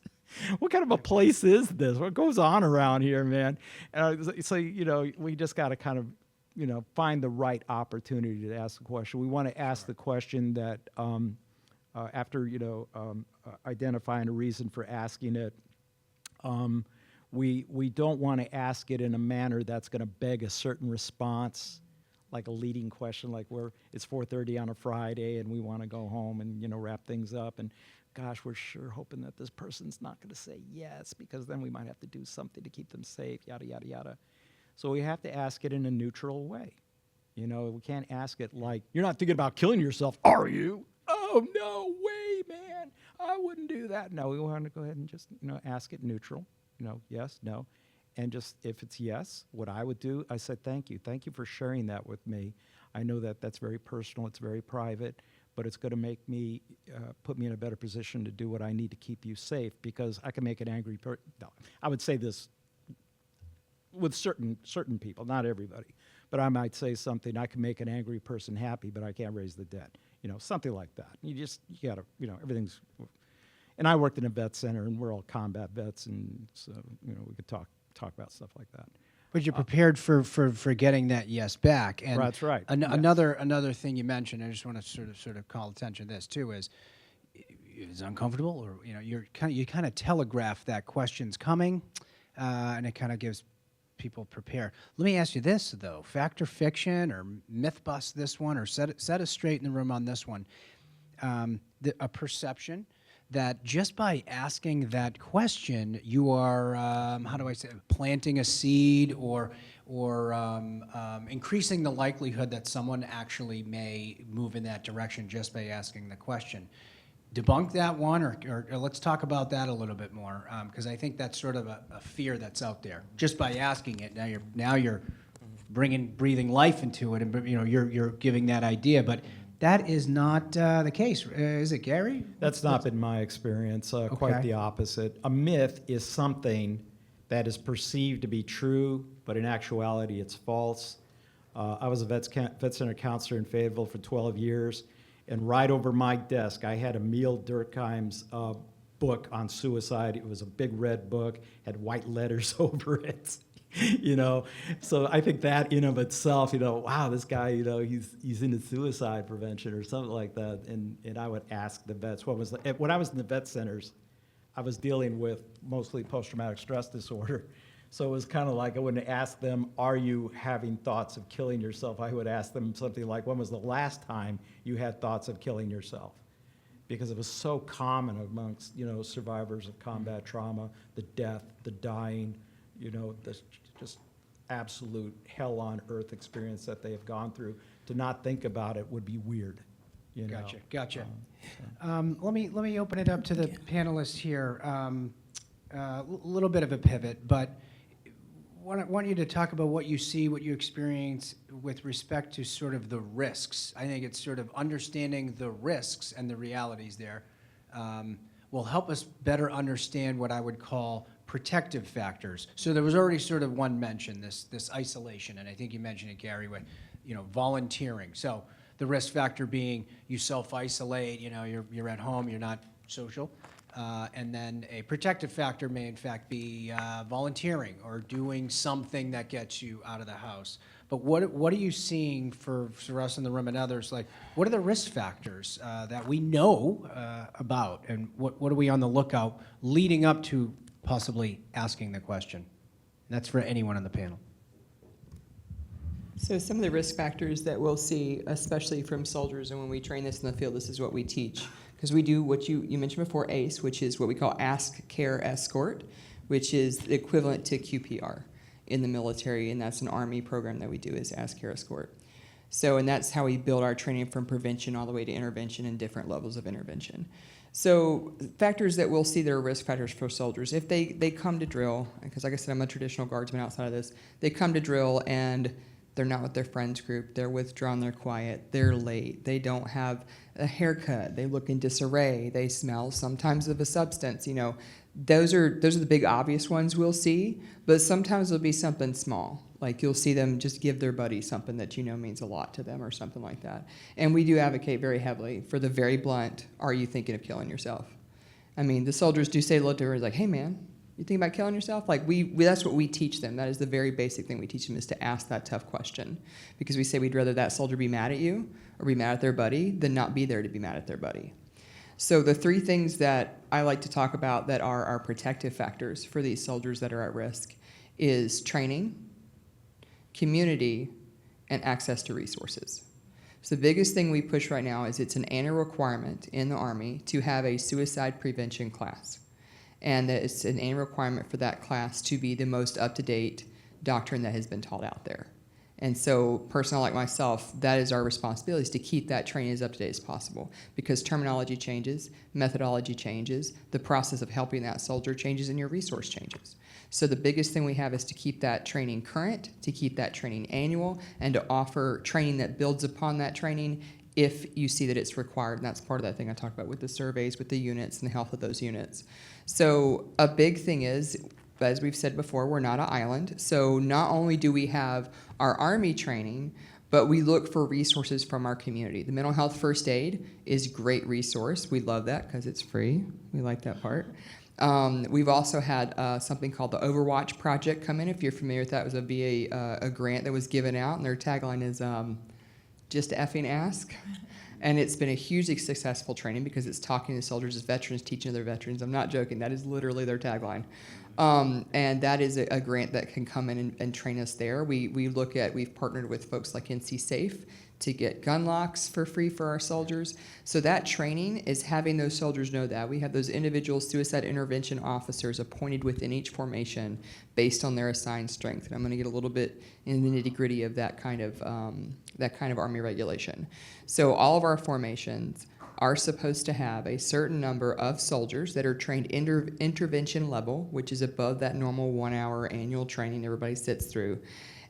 F: What kind of a place is this? What goes on around here, man? So, you know, we just got to kind of, you know, find the right opportunity to ask the question. We want to ask the question that after, you know, identifying a reason for asking it, we don't want to ask it in a manner that's going to beg a certain response, like a leading question, like it's 4:30 on a Friday and we want to go home and, you know, wrap things up. And gosh, we're sure hoping that this person's not going to say yes, because then we might have to do something to keep them safe, yada, yada, yada. So we have to ask it in a neutral way. You know, we can't ask it like, you're not thinking about killing yourself, are you? Oh, no way, man. I wouldn't do that. No, we want to go ahead and just, you know, ask it neutral. You know, yes, no. And just if it's yes, what I would do, I said, thank you. Thank you for sharing that with me. I know that that's very personal. It's very private. But it's going to make me, put me in a better position to do what I need to keep you safe, because I can make an angry person. No, I would say this with certain people, not everybody. But I might say something, I can make an angry person happy, but I can't raise the dead. You know, something like that. You got to, you know, everything's. And I worked in a vet center, and we're all combat vets, and so, you know, we could talk about stuff like that.
B: But you're prepared for getting that yes back. And
F: that's right. Yes.
B: Another thing you mentioned, I just want to sort of call attention to this too, is it's uncomfortable, or, you know, you kind of telegraph that question's coming, and it kind of gives people prepare. Let me ask you this though: fact or fiction, or myth bust this one, or set us straight in the room on this one. A perception that just by asking that question, you are, how do I say, planting a seed, or increasing the likelihood that someone actually may move in that direction just by asking the question. Debunk that one, or let's talk about that a little bit more, because I think that's sort of a fear that's out there. Just by asking it, now you're breathing life into it, and, you know, you're giving that idea, but that is not the case, is it, Gary?
F: That's not been my experience, quite the opposite. A myth is something that is perceived to be true, but in actuality it's false. I was a vet center counselor in Fayetteville for 12 years, and right over my desk I had Emil Durkheim's book on suicide. It was a big red book, had white letters over it. You know, so I think that in of itself, you know, wow, this guy, you know, he's into suicide prevention or something like that. And I would ask the vets, when I was in the vet centers, I was dealing with mostly post-traumatic stress disorder. So it was kind of like I wouldn't ask them, are you having thoughts of killing yourself? I would ask them something like, when was the last time you had thoughts of killing yourself? Because it was so common amongst, you know, survivors of combat trauma, the death, the dying, you know, this just absolute hell on earth experience that they have gone through. To not think about it would be weird. You know?
B: Gotcha. Let me open it up to the panelists here. A little bit of a pivot, but want you to talk about what you see, what you experience with respect to sort of the risks. I think it's sort of understanding the risks and the realities there will help us better understand what I would call protective factors. So there was already sort of one mention, this isolation, and I think you mentioned it, Gary, with, you know, volunteering. So the risk factor being you self-isolate, you know, you're at home, you're not social. And then a protective factor may in fact be volunteering or doing something that gets you out of the house. but what are you seeing for us in the room and others? Like, what are the risk factors that we know about, and what are we on the lookout leading up to possibly asking the question? And that's for anyone on the panel.
D: So some of the risk factors that we'll see, especially from soldiers, and when we train this in the field, this is what we teach. Because we do what you mentioned before, ACE, which is what we call Ask, Care, Escort, which is the equivalent to QPR in the military, and that's an Army program that we do, is Ask, Care, Escort. So, and that's how we build our training from prevention all the way to intervention and different levels of intervention. So factors that we'll see that are risk factors for soldiers, if they come to drill, because like I said, I'm a traditional guardsman outside of this, they come to drill and they're not with their friends group, they're withdrawn, they're quiet, they're late, they don't have a haircut, they look in disarray, they smell sometimes of a substance, you know. Those are the big obvious ones we'll see, but sometimes it'll be something small. Like you'll see them just give their buddy something that you know means a lot to them or something like that. And we do advocate very heavily for the very blunt, are you thinking of killing yourself? I mean, the soldiers do say look to her like, hey man, you think about killing yourself? Like we that's what we teach them. That is the very basic thing we teach them, is to ask that tough question. Because we say we'd rather that soldier be mad at you or be mad at their buddy than not be there to be mad at their buddy. So the three things that I like to talk about that are our protective factors for these soldiers that are at risk is training, community, and access to resources. So the biggest thing we push right now is it's an annual requirement in the Army to have a suicide prevention class. And that it's an annual requirement for that class to be the most up-to-date doctrine that has been taught out there. And so personnel like myself, that is our responsibility, is to keep that training as up-to-date as possible, because terminology changes, methodology changes, the process of helping that soldier changes, and your resource changes. So the biggest thing we have is to keep that training current, to keep that training annual, and to offer training that builds upon that training if you see that it's required. And that's part of that thing I talked about with the surveys, with the units and the health of those units. So a big thing is, as we've said before, we're not an island. So not only do we have our Army training, but we look for resources from our community. The mental health first aid is a great resource. We love that because it's free. We like that part. We've also had something called the Overwatch Project come in. If you're familiar with that, it was a grant that was given out, and their tagline is just effing ask. And it's been a hugely successful training because it's talking to soldiers as veterans, teaching other veterans. I'm not joking. That is literally their tagline. And that is a grant that can come in and train us there. We've partnered with folks like NC Safe to get gun locks for free for our soldiers. So that training is having those soldiers know that. We have those individual suicide intervention officers appointed within each formation based on their assigned strength. And I'm going to get a little bit in the nitty-gritty of that kind of Army regulation. So all of our formations are supposed to have a certain number of soldiers that are trained intervention level, which is above that normal 1-hour annual training everybody sits through.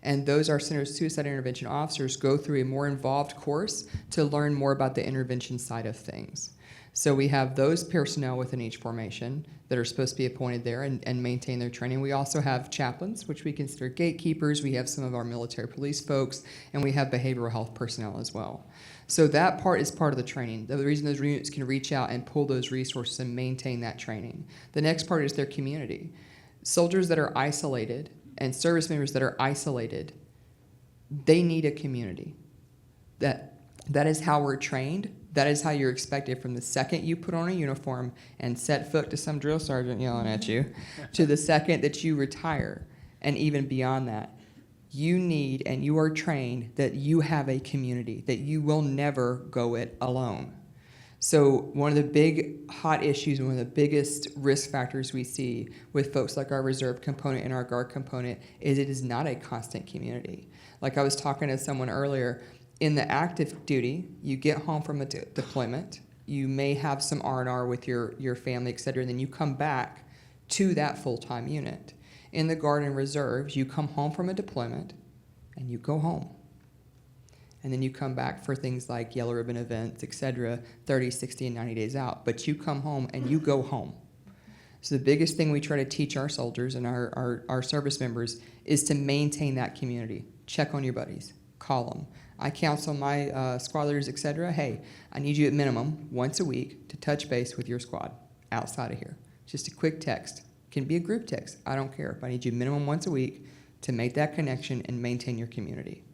D: And those our suicide intervention officers go through a more involved course to learn more about the intervention side of things. So we have those personnel within each formation that are supposed to be appointed there and maintain their training. We also have chaplains, which we consider gatekeepers. We have some of our military police folks, and we have behavioral health personnel as well. So that part is part of the training. The reason those units can reach out and pull those resources and maintain that training. The next part is their community. Soldiers that are isolated and service members that are isolated, they need a community. That is how we're trained. That is how you're expected from the second you put on a uniform and set foot to some drill sergeant yelling at you, to the second that you retire, and even beyond that. You need and you are trained that you have a community, that you will never go it alone. So one of the big hot issues and one of the biggest risk factors we see with folks like our reserve component and our guard component is it is not a constant community. Like I was talking to someone earlier, in the active duty, you get home from a deployment, you may have some R&R with your family, et cetera, and then you come back to that full-time unit. In the Guard and Reserves, you come home from a deployment and you go home. And then you come back for things like yellow ribbon events, et cetera, 30, 60, and 90 days out. But you come home and you go home. So the biggest thing we try to teach our soldiers and our service members is to maintain that community. Check on your buddies. Call them. I counsel my squad leaders, et cetera, hey, I need you at minimum once a week to touch base with your squad outside of here. Just a quick text. Can be a group text. I don't care. But I need you minimum once a week to make that connection and maintain your community.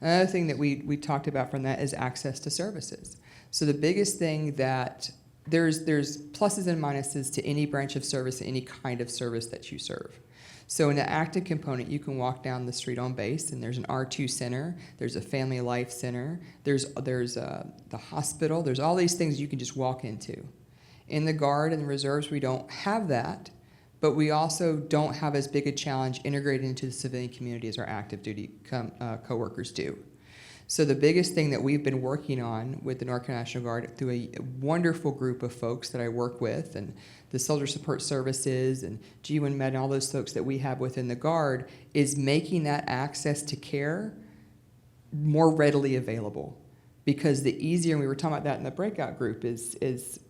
D: Another thing that we talked about from that is access to services. So the biggest thing that there's pluses and minuses to any branch of service, any kind of service that you serve. So in the active component, you can walk down the street on base, and there's an R2 center, there's a family life center, there's the hospital, there's all these things you can just walk into. In the Guard and the Reserves, we don't have that, but we also don't have as big a challenge integrated into the civilian community as our active duty coworkers do. So the biggest thing that we've been working on with the North Carolina National Guard through a wonderful group of folks that I work with, and the Soldier Support Services and G1 Med and all those folks that we have within the Guard, is making that access to care more readily available. Because the easier, and we were talking about that in the breakout group, is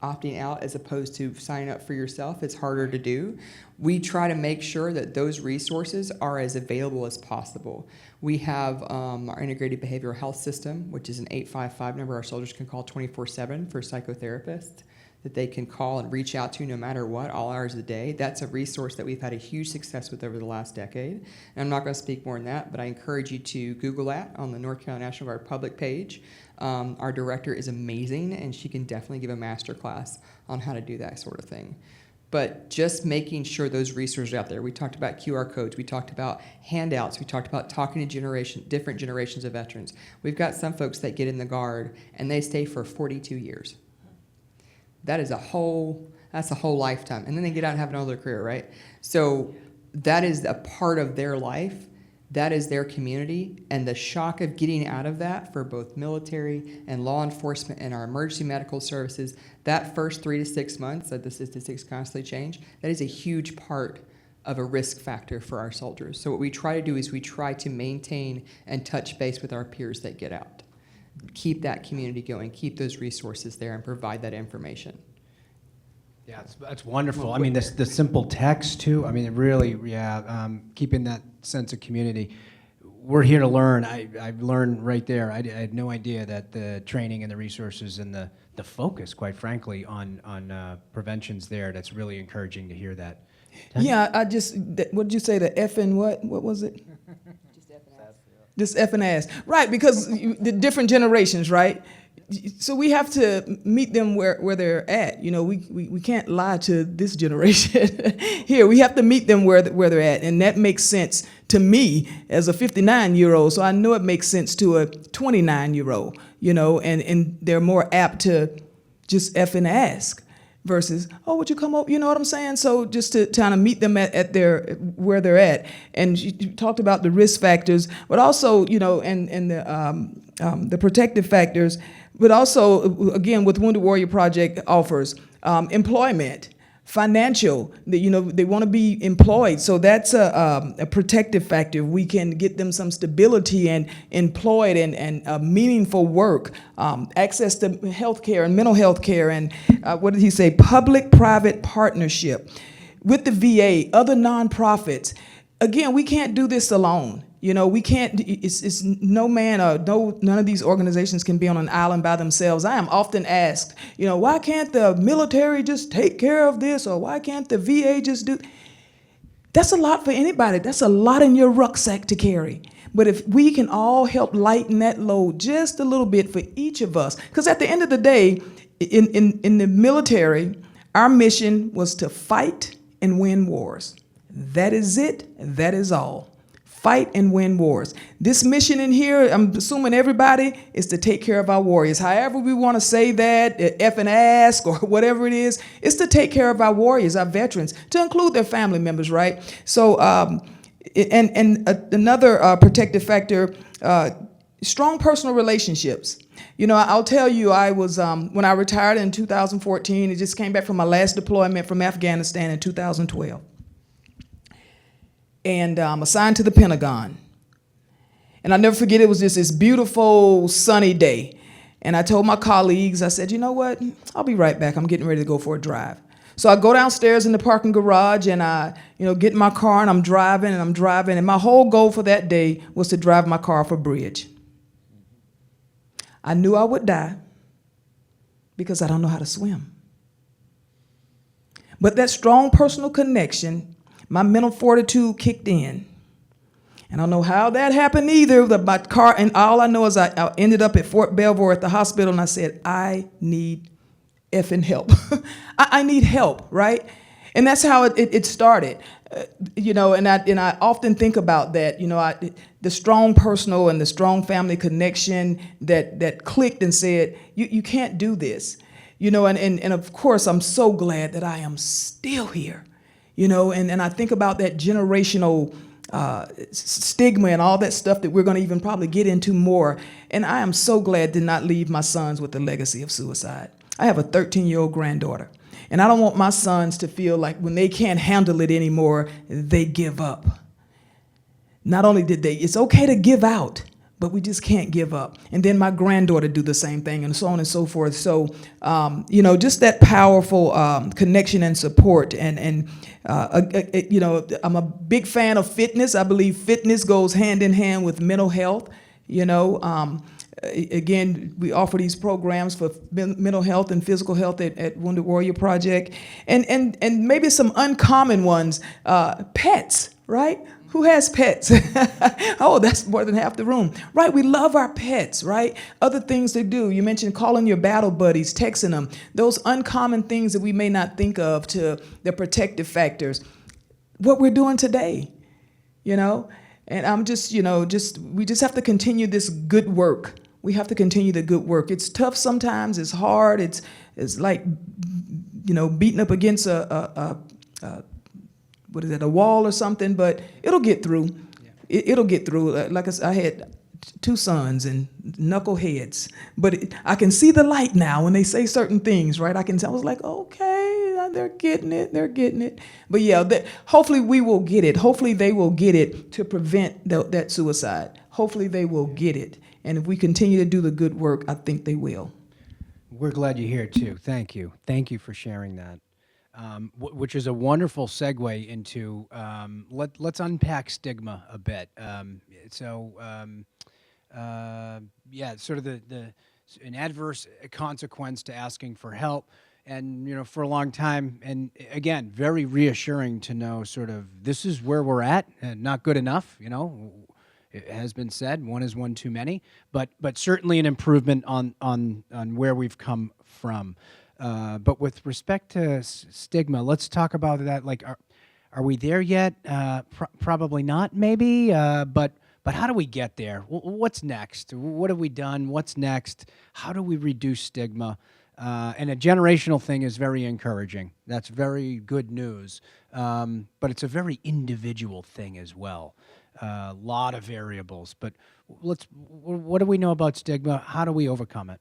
D: opting out as opposed to signing up for yourself. It's harder to do. We try to make sure that those resources are as available as possible. We have our integrated behavioral health system, which is an 855 number our soldiers can call 24/7 for psychotherapists that they can call and reach out to no matter what, all hours of the day. That's a resource that we've had a huge success with over the last decade. And I'm not going to speak more than that, but I encourage you to Google that on the North Carolina National Guard public page. Our director is amazing, and she can definitely give a master class on how to do that sort of thing. But just making sure those resources are out there. We talked about QR codes. We talked about handouts. We talked about talking to different generations of veterans. We've got some folks that get in the Guard, and they stay for 42 years. That's a whole lifetime. And then they get out and have another career, right? So that is a part of their life. That is their community. And the shock of getting out of that for both military and law enforcement and our emergency medical services, that first 3 to 6 months that the statistics constantly change, that is a huge part of a risk factor for our soldiers. So what we try to do is we try to maintain and touch base with our peers that get out. Keep that community going, keep those resources there, and provide that information.
B: Yeah, that's wonderful. I mean, the simple text too. I mean, it really, keeping that sense of community. We're here to learn. I've learned right there. I had no idea that the training and the resources and the focus, quite frankly, on prevention's there. That's really encouraging to hear that.
E: Yeah, what did you say? The F and what? What was it? Just F and ass. Right, because the different generations, right? So we have to meet them where they're at. You know, we can't lie to this generation here. We have to meet them where they're at, and that makes sense to me as a 59-year-old. So I know it makes sense to a 29-year-old. You know, and they're more apt to just F and ask versus, oh, would you come up? You know what I'm saying? So just to kind of meet them at where they're at. And you talked about the risk factors, but also, you know, and the protective factors, but also, again, with Wounded Warrior Project offers employment, financial, you know, they want to be employed. So that's a protective factor. We can get them some stability and employed and meaningful work, access to health care and mental health care, and what did he say? Public-private partnership with the VA, other nonprofits. Again, we can't do this alone. You know, we can't, it's no man or none of these organizations can be on an island by themselves. I am often asked, you know, why can't the military just take care of this, or why can't the VA just do? That's a lot for anybody. That's a lot in your rucksack to carry. But if we can all help lighten that load just a little bit for each of us, because at the end of the day, in the military, our mission was to fight and win wars. That is it. That is all. Fight and win wars. This mission in here, I'm assuming everybody, is to take care of our warriors. However we want to say that, F and ask or whatever it is, it's to take care of our warriors, our veterans, to include their family members, right? So, another protective factor, strong personal relationships. You know, I'll tell you, I was, when I retired in 2014, I just came back from my last deployment from Afghanistan in 2012. And assigned to the Pentagon. And I'll never forget, it was just this beautiful sunny day. And I told my colleagues, I said, you know what, I'll be right back. I'm getting ready to go for a drive. So I go downstairs in the parking garage and I, get in my car and I'm driving. And my whole goal for that day was to drive my car off a bridge. I knew I would die because I don't know how to swim. But that strong personal connection, my mental fortitude kicked in. And I don't know how that happened either. My car, and all I know is I ended up at Fort Belvoir at the hospital, and I said, I need effing help. I need help, right? And that's how it started. And I often think about that, the strong personal and the strong family connection that clicked and said, you can't do this. And of course, I'm so glad that I am still here, and I think about that generational stigma and all that stuff that we're going to even probably get into more. And I am so glad to not leave my sons with the legacy of suicide. I have a 13-year-old granddaughter, and I don't want my sons to feel like when they can't handle it anymore, they give up. Not only did it's okay to give out, but we just can't give up. And then my granddaughter do the same thing, and so on and so forth. So, just that powerful connection and support. And I'm a big fan of fitness. I believe fitness goes hand in hand with mental health. Again, we offer these programs for mental health and physical health at Wounded Warrior Project. And maybe some uncommon ones, pets, right? Who has pets? Oh, that's more than half the room. Right, we love our pets, right? Other things they do. You mentioned calling your battle buddies, texting them. Those uncommon things that we may not think of to the protective factors. What we're doing today, And I'm we just have to continue this good work. We have to continue the good work. It's tough sometimes, it's hard, it's like, beating up against a wall or something, but it'll get through. Yeah. It'll get through. Like I had 2 sons and knuckleheads, but I can see the light now when they say certain things, right? I was like, okay, they're getting it. But yeah, hopefully we will get it. Hopefully they will get it to prevent that suicide. Hopefully they will get it. And if we continue to do the good work, I think they will.
B: We're glad you're here too. Thank you. Thank you for sharing that. Which is a wonderful segue into let's unpack stigma a bit. Sort of an adverse consequence to asking for help, and for a long time, and again, very reassuring to know sort of this is where we're at, and not good enough. It has been said, one is one too many, but certainly an improvement on where we've come from. But with respect to stigma, let's talk about that. Like, are we there yet? Probably not, maybe. But how do we get there? What's next? What have we done? What's next? How do we reduce stigma? And a generational thing is very encouraging. That's very good news. But it's a very individual thing as well. A lot of variables. But what do we know about stigma? How do we overcome it?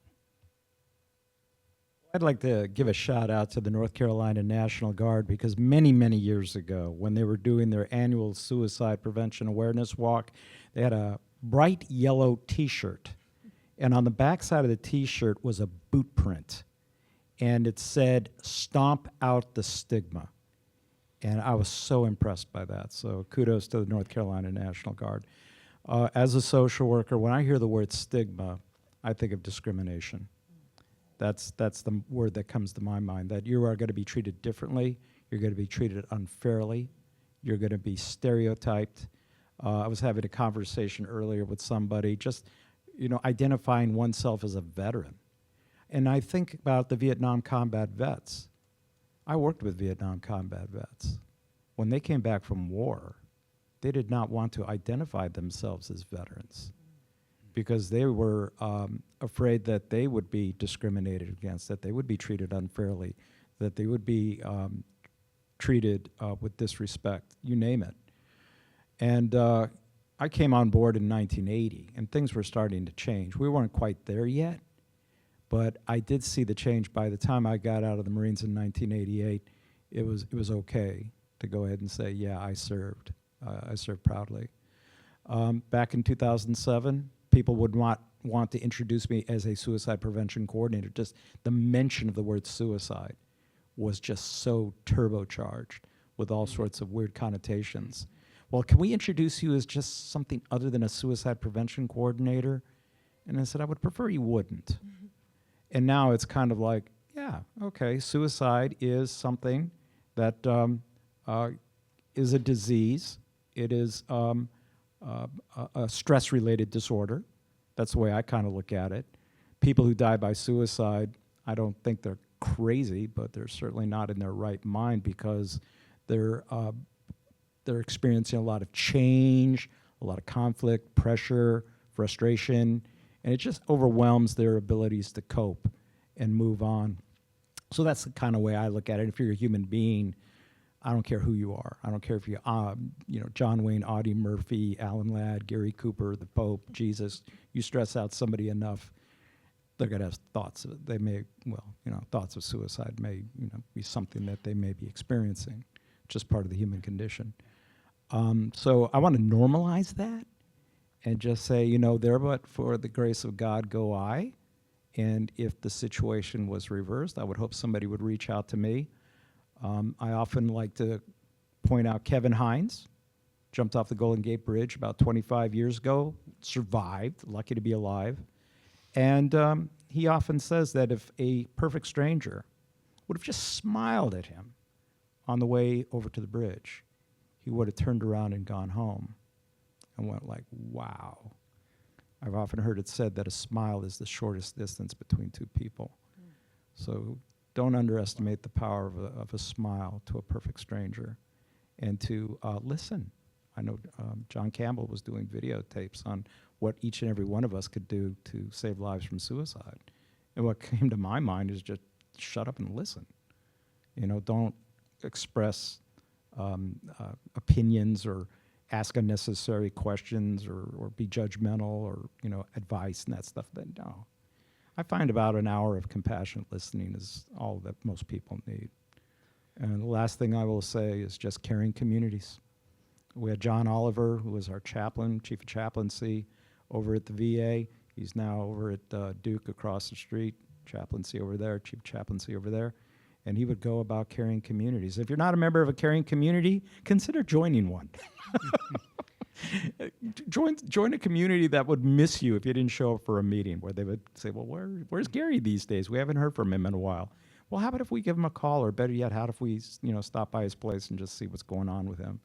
F: I'd like to give a shout out to the North Carolina National Guard, because many, many years ago, when they were doing their annual suicide prevention awareness walk, they had a bright yellow T-shirt. And on the back side of the T-shirt was a boot print. And it said, "Stomp out the stigma." And I was so impressed by that. So kudos to the North Carolina National Guard. As a social worker, when I hear the word stigma, I think of discrimination. That's the word that comes to my mind, that you are going to be treated differently, you're going to be treated unfairly, you're going to be stereotyped. I was having a conversation earlier with somebody, just identifying oneself as a veteran. And I think about the Vietnam combat vets. I worked with Vietnam combat vets. When they came back from war, they did not want to identify themselves as veterans, because they were afraid that they would be discriminated against, that they would be treated unfairly, that they would be treated with disrespect, you name it. And I came on board in 1980, and things were starting to change. We weren't quite there yet, but I did see the change. By the time I got out of the Marines in 1988, it was okay to go ahead and say, yeah, I served. I served proudly. Back in 2007, people would not want to introduce me as a suicide prevention coordinator. Just the mention of the word suicide was just so turbocharged with all sorts of weird connotations. Well, can we introduce you as just something other than a suicide prevention coordinator? And I said, I would prefer you wouldn't. Mm-hmm. And now it's kind of like, yeah, okay, suicide is something that is a disease. It is a stress-related disorder. That's the way I kind of look at it. People who die by suicide, I don't think they're crazy, but they're certainly not in their right mind because they're experiencing a lot of change, a lot of conflict, pressure, frustration, and it just overwhelms their abilities to cope and move on. So that's the kind of way I look at it. If you're a human being, I don't care who you are. I don't care if you're, John Wayne, Audie Murphy, Alan Ladd, Gary Cooper, the Pope, Jesus. You stress out somebody enough, they're going to have thoughts. Thoughts of suicide may, be something that they may be experiencing, just part of the human condition. So I want to normalize that and just say, there but for the grace of God go I. And if the situation was reversed, I would hope somebody would reach out to me. I often like to point out Kevin Hines, jumped off the Golden Gate Bridge about 25 years ago, survived, lucky to be alive. And he often says that if a perfect stranger would have just smiled at him on the way over to the bridge, he would have turned around and gone home and went like, wow. I've often heard it said that a smile is the shortest distance between two people. So don't underestimate the power of a smile to a perfect stranger, and to listen. I know John Campbell was doing videotapes on what each and every one of us could do to save lives from suicide. And what came to my mind is just shut up and listen. Don't express opinions or ask unnecessary questions or be judgmental or, advice and that stuff. Then no. I find about an hour of compassionate listening is all that most people need. And the last thing I will say is just caring communities. We had John Oliver, who was our chaplain, chief of chaplaincy over at the VA. He's now over at Duke across the street, chaplaincy over there, chief chaplaincy over there. And he would go about caring communities. If you're not a member of a caring community, consider joining one. Join a community that would miss you if you didn't show up for a meeting, where they would say, well, where's Gary these days? We haven't heard from him in a while. Well, how about if we give him a call, or better yet, how about if we stop by his place and just see what's going on with him?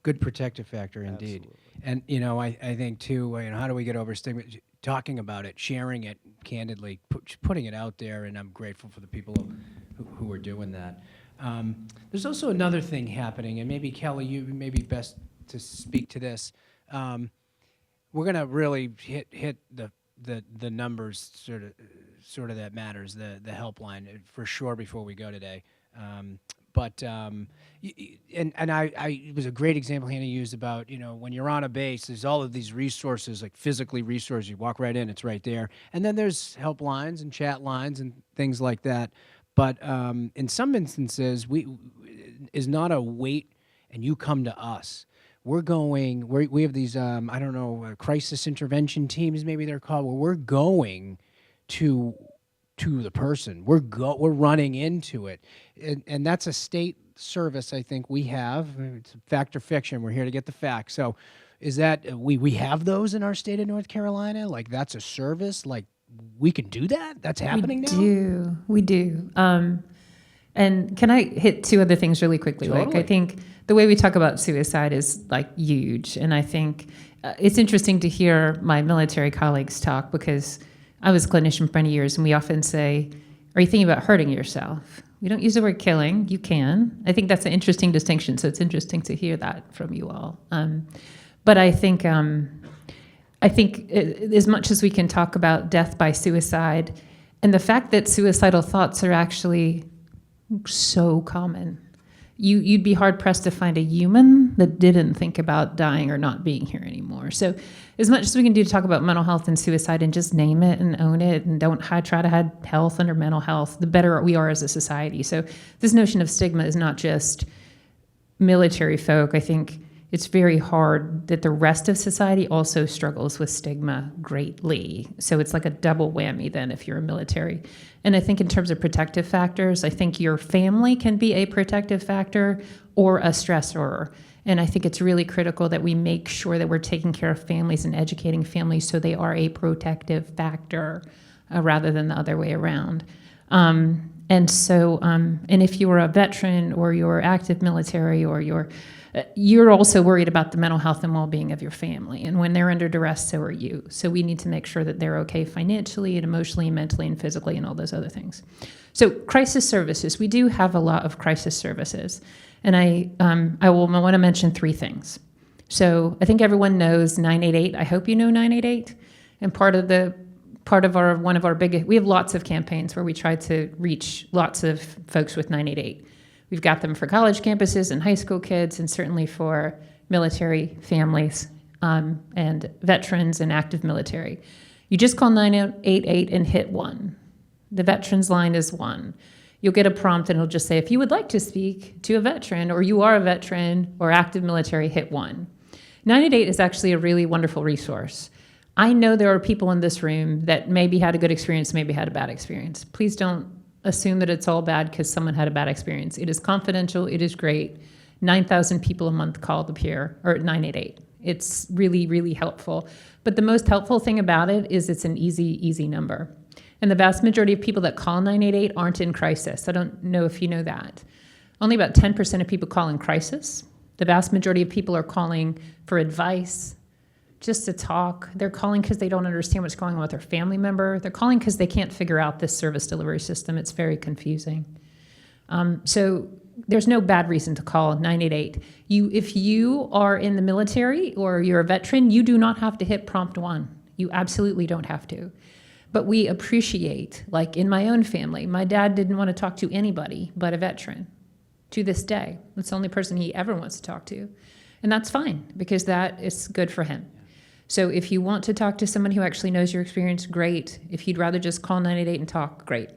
B: Good protective factor indeed.
F: Absolutely.
B: And I think too, how do we get over stigma? Talking about it, sharing it candidly, putting it out there, and I'm grateful for the people who are doing that. There's also another thing happening, and maybe Kelly, you may be best to speak to this. We're going to really hit the numbers sort of that matters, the helpline for sure before we go today. It was a great example Hannah used about, when you're on a base, there's all of these resources, like physically resources. You walk right in, it's right there. And then there's helplines and chat lines and things like that. But in some instances, is not a wait and you come to us. We have these, crisis intervention teams, maybe they're called, where we're going to the person. We're running into it. And that's a state service I think we have. It's fact or fiction. We're here to get the facts. So is that, we have those in our state of North Carolina? Like that's a service? Like we can do that? That's happening now?
C: We do. And can I hit two other things really quickly?
B: Totally.
C: Like I think the way we talk about suicide is like huge. And I think it's interesting to hear my military colleagues talk, because I was a clinician for many years, and we often say, are you thinking about hurting yourself? We don't use the word killing. You can. I think that's an interesting distinction, so it's interesting to hear that from you all. But I think as much as we can talk about death by suicide, and the fact that suicidal thoughts are actually so common, you'd be hard-pressed to find a human that didn't think about dying or not being here anymore. So as much as we can do to talk about mental health and suicide and just name it and own it, and don't try to hide health under mental health, the better we are as a society. So this notion of stigma is not just military folk. I think it's very hard that the rest of society also struggles with stigma greatly. So it's like a double whammy then if you're a military. And I think in terms of protective factors, I think your family can be a protective factor or a stressor. And I think it's really critical that we make sure that we're taking care of families and educating families so they are a protective factor rather than the other way around. And if you're a veteran or you're active military or you're you're also worried about the mental health and well-being of your family. And when they're under duress, so are you. So we need to make sure that they're okay financially and emotionally and mentally and physically and all those other things. So crisis services, we do have a lot of crisis services. And I want to mention 3 things. So I think everyone knows 988. I hope you know 988. And one of our biggest, we have lots of campaigns where we try to reach lots of folks with 988. We've got them for college campuses and high school kids, and certainly for military families and veterans and active military. You just call 988 and hit 1. The veterans line is 1. You'll get a prompt and it'll just say, if you would like to speak to a veteran, or you are a veteran or active military, hit 1. 988 is actually a really wonderful resource. I know there are people in this room that maybe had a good experience, maybe had a bad experience. Please don't assume that it's all bad because someone had a bad experience. It is confidential. It is great. 9,000 people a month call the Peer, or 988. It's really, really helpful. But the most helpful thing about it is it's an easy number. And the vast majority of people that call 988 aren't in crisis. I don't know if you know that. Only about 10% of people call in crisis. The vast majority of people are calling for advice, just to talk. They're calling because they don't understand what's going on with their family member. They're calling because they can't figure out this service delivery system. It's very confusing. So there's no bad reason to call 988. If you are in the military or you're a veteran, you do not have to hit prompt 1. You absolutely don't have to. But we appreciate, like in my own family, my dad didn't want to talk to anybody but a veteran. To this day, it's the only person he ever wants to talk to. And that's fine, because that is good for him. So if you want to talk to someone who actually knows your experience, great. If you'd rather just call 988 and talk, great.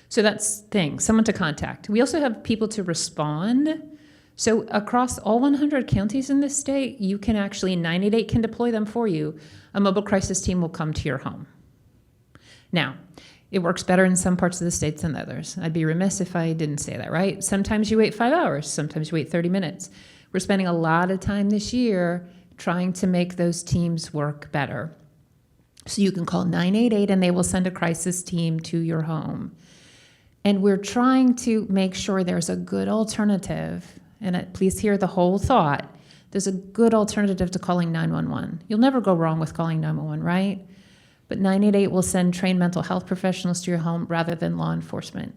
C: So that's someone to contact. We also have people to respond. So across all 100 counties in this state, 988 can deploy them for you. A mobile crisis team will come to your home. Now, it works better in some parts of the states than others. I'd be remiss if I didn't say that, right? Sometimes you wait 5 hours, sometimes you wait 30 minutes. We're spending a lot of time this year trying to make those teams work better. So you can call 988 and they will send a crisis team to your home. And we're trying to make sure there's a good alternative, and please hear the whole thought. There's a good alternative to calling 911. You'll never go wrong with calling 911, right? But 988 will send trained mental health professionals to your home rather than law enforcement.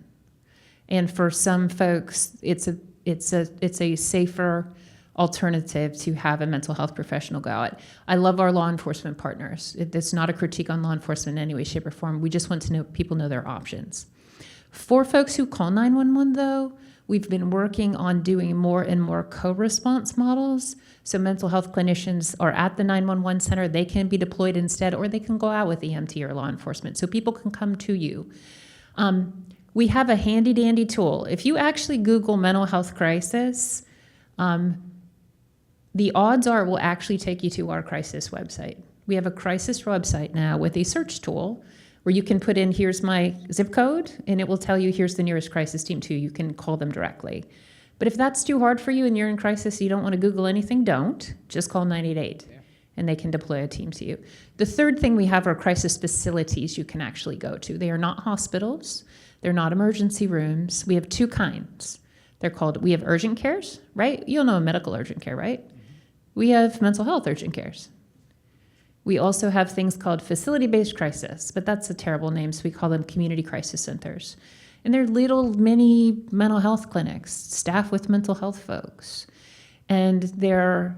C: And for some folks, it's a safer alternative to have a mental health professional go out. I love our law enforcement partners. It's not a critique on law enforcement in any way, shape, or form. We just want to know people know their options. For folks who call 911, though, we've been working on doing more and more co-response models. So mental health clinicians are at the 911 center. They can be deployed instead, or they can go out with EMT or law enforcement. So people can come to you. We have a handy-dandy tool. If you actually Google mental health crisis, the odds are it will actually take you to our crisis website. We have a crisis website now with a search tool where you can put in, here's my zip code, and it will tell you here's the nearest crisis team to you. You can call them directly. But if that's too hard for you and you're in crisis, you don't want to Google anything, don't. Just call 988, and they can deploy a team to you. The third thing we have are crisis facilities you can actually go to. They are not hospitals. They're not emergency rooms. We have 2 kinds. We have urgent cares, right? You'll know medical urgent care, right? We have mental health urgent cares. We also have things called facility-based crisis, but that's a terrible name, so we call them community crisis centers. And they're little mini mental health clinics, staffed with mental health folks. And they're,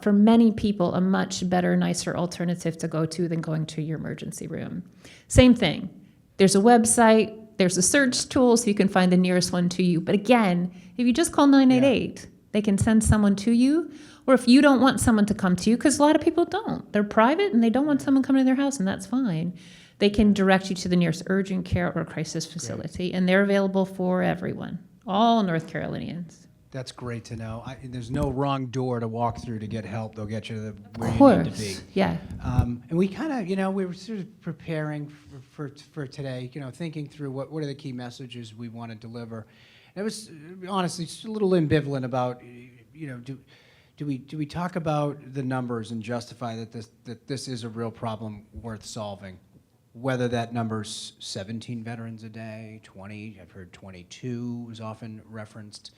C: for many people, a much better, nicer alternative to go to than going to your emergency room. Same thing. There's a website, there's a search tool, so you can find the nearest one to you. But again, if you just call 988, they can send someone to you. Or if you don't want someone to come to you, because a lot of people don't. They're private and they don't want someone coming to their house, and that's fine. They can direct you to the nearest urgent care or crisis facility, and they're available for everyone, all North Carolinians.
B: That's great to know. There's no wrong door to walk through to get help. They'll get you to where
C: Of
B: you need to
C: course,
B: be.
C: yeah.
B: And we kind of, we were sort of preparing for today, thinking through what are the key messages we want to deliver. And it was honestly just a little ambivalent about, do we talk about the numbers and justify that this is a real problem worth solving? Whether that number's 17 veterans a day, 20, I've heard 22 was often referenced.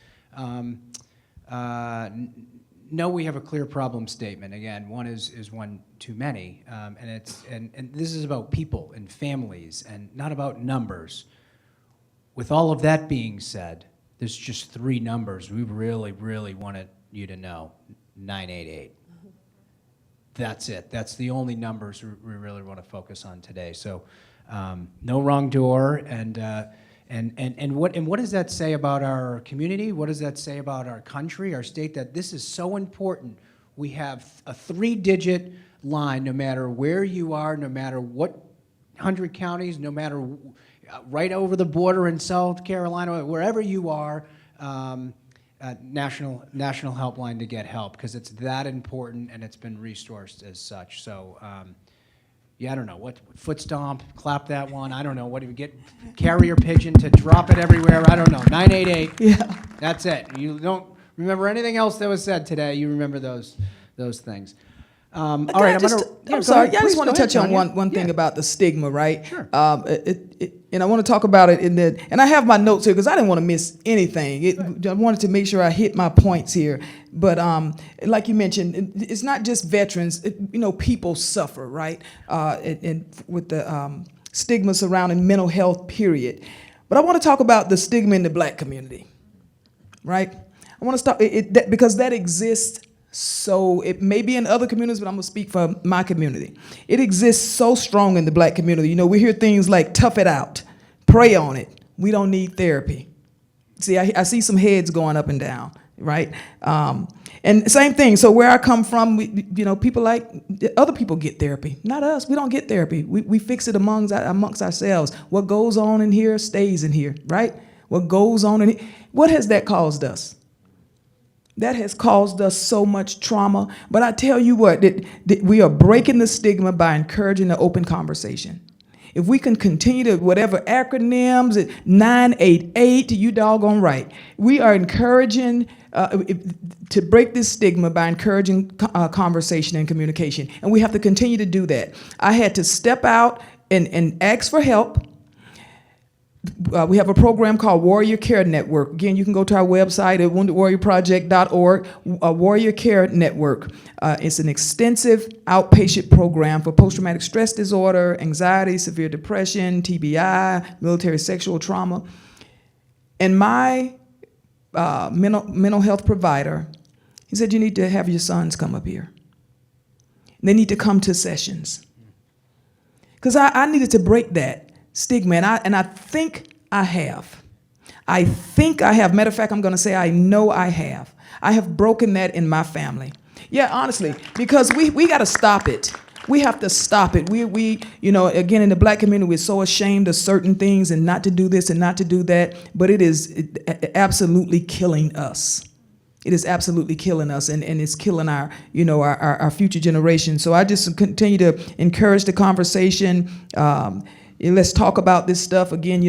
B: no, we have a clear problem statement. Again, one is one too many, and this is about people and families, and not about numbers. With all of that being said, there's just 3 numbers we really, really wanted you to know: 988. That's it. That's the only numbers we really want to focus on today. So, no wrong door, and what does that say about our community? What does that say about our country, our state? That this is so important. We have a 3-digit line, no matter where you are, no matter what 100 counties, no matter right over the border in South Carolina, wherever you are. National helpline to get help, because it's that important and it's been resourced as such. So, I don't know what foot stomp, clap that one. I don't know what do you get, carrier pigeon to drop it everywhere. I don't know. 988.
E: Yeah.
B: That's it. You don't remember anything else that was said today. You remember those things. All right,
E: I'm sorry. I just want to touch on one thing about the stigma, right?
B: Sure.
E: And I want to talk about it and I have my notes here because I didn't want to miss anything. I wanted to make sure I hit my points here. But like you mentioned, it's not just veterans. People suffer, right? And with the stigma surrounding mental health, period. But I want to talk about the stigma in the Black community, right? I want to start because that exists. So it may be in other communities, but I'm gonna speak for my community. It exists so strong in the Black community. We hear things like tough it out, pray on it. We don't need therapy. See, I see some heads going up and down, right? And same thing. So where I come from, people like other people get therapy, not us. We don't get therapy. We fix it amongst ourselves. What goes on in here stays in here, right? What goes on in here. What has that caused us? That has caused us so much trauma. But I tell you what, that we are breaking the stigma by encouraging the open conversation. If we can continue to, whatever acronyms, 988, you doggone right. We are encouraging to break this stigma by encouraging conversation and communication. And we have to continue to do that. I had to step out and ask for help. We have a program called Warrior Care Network. Again, you can go to our website at woundedwarriorproject.org, Warrior Care Network. It's an extensive outpatient program for post-traumatic stress disorder, anxiety, severe depression, TBI, military sexual trauma. And my mental health provider, he said, you need to have your sons come up here. They need to come to sessions. Because I needed to break that stigma, and I think I have. Matter of fact, I'm going to say I know I have. I have broken that in my family. Yeah, honestly, because we got to stop it. We have to stop it. We again, in the Black community, we're so ashamed of certain things and not to do this and not to do that, but it is absolutely killing us. It is absolutely killing us, and it's killing our future generations. So I just continue to encourage the conversation. Let's talk about this stuff again,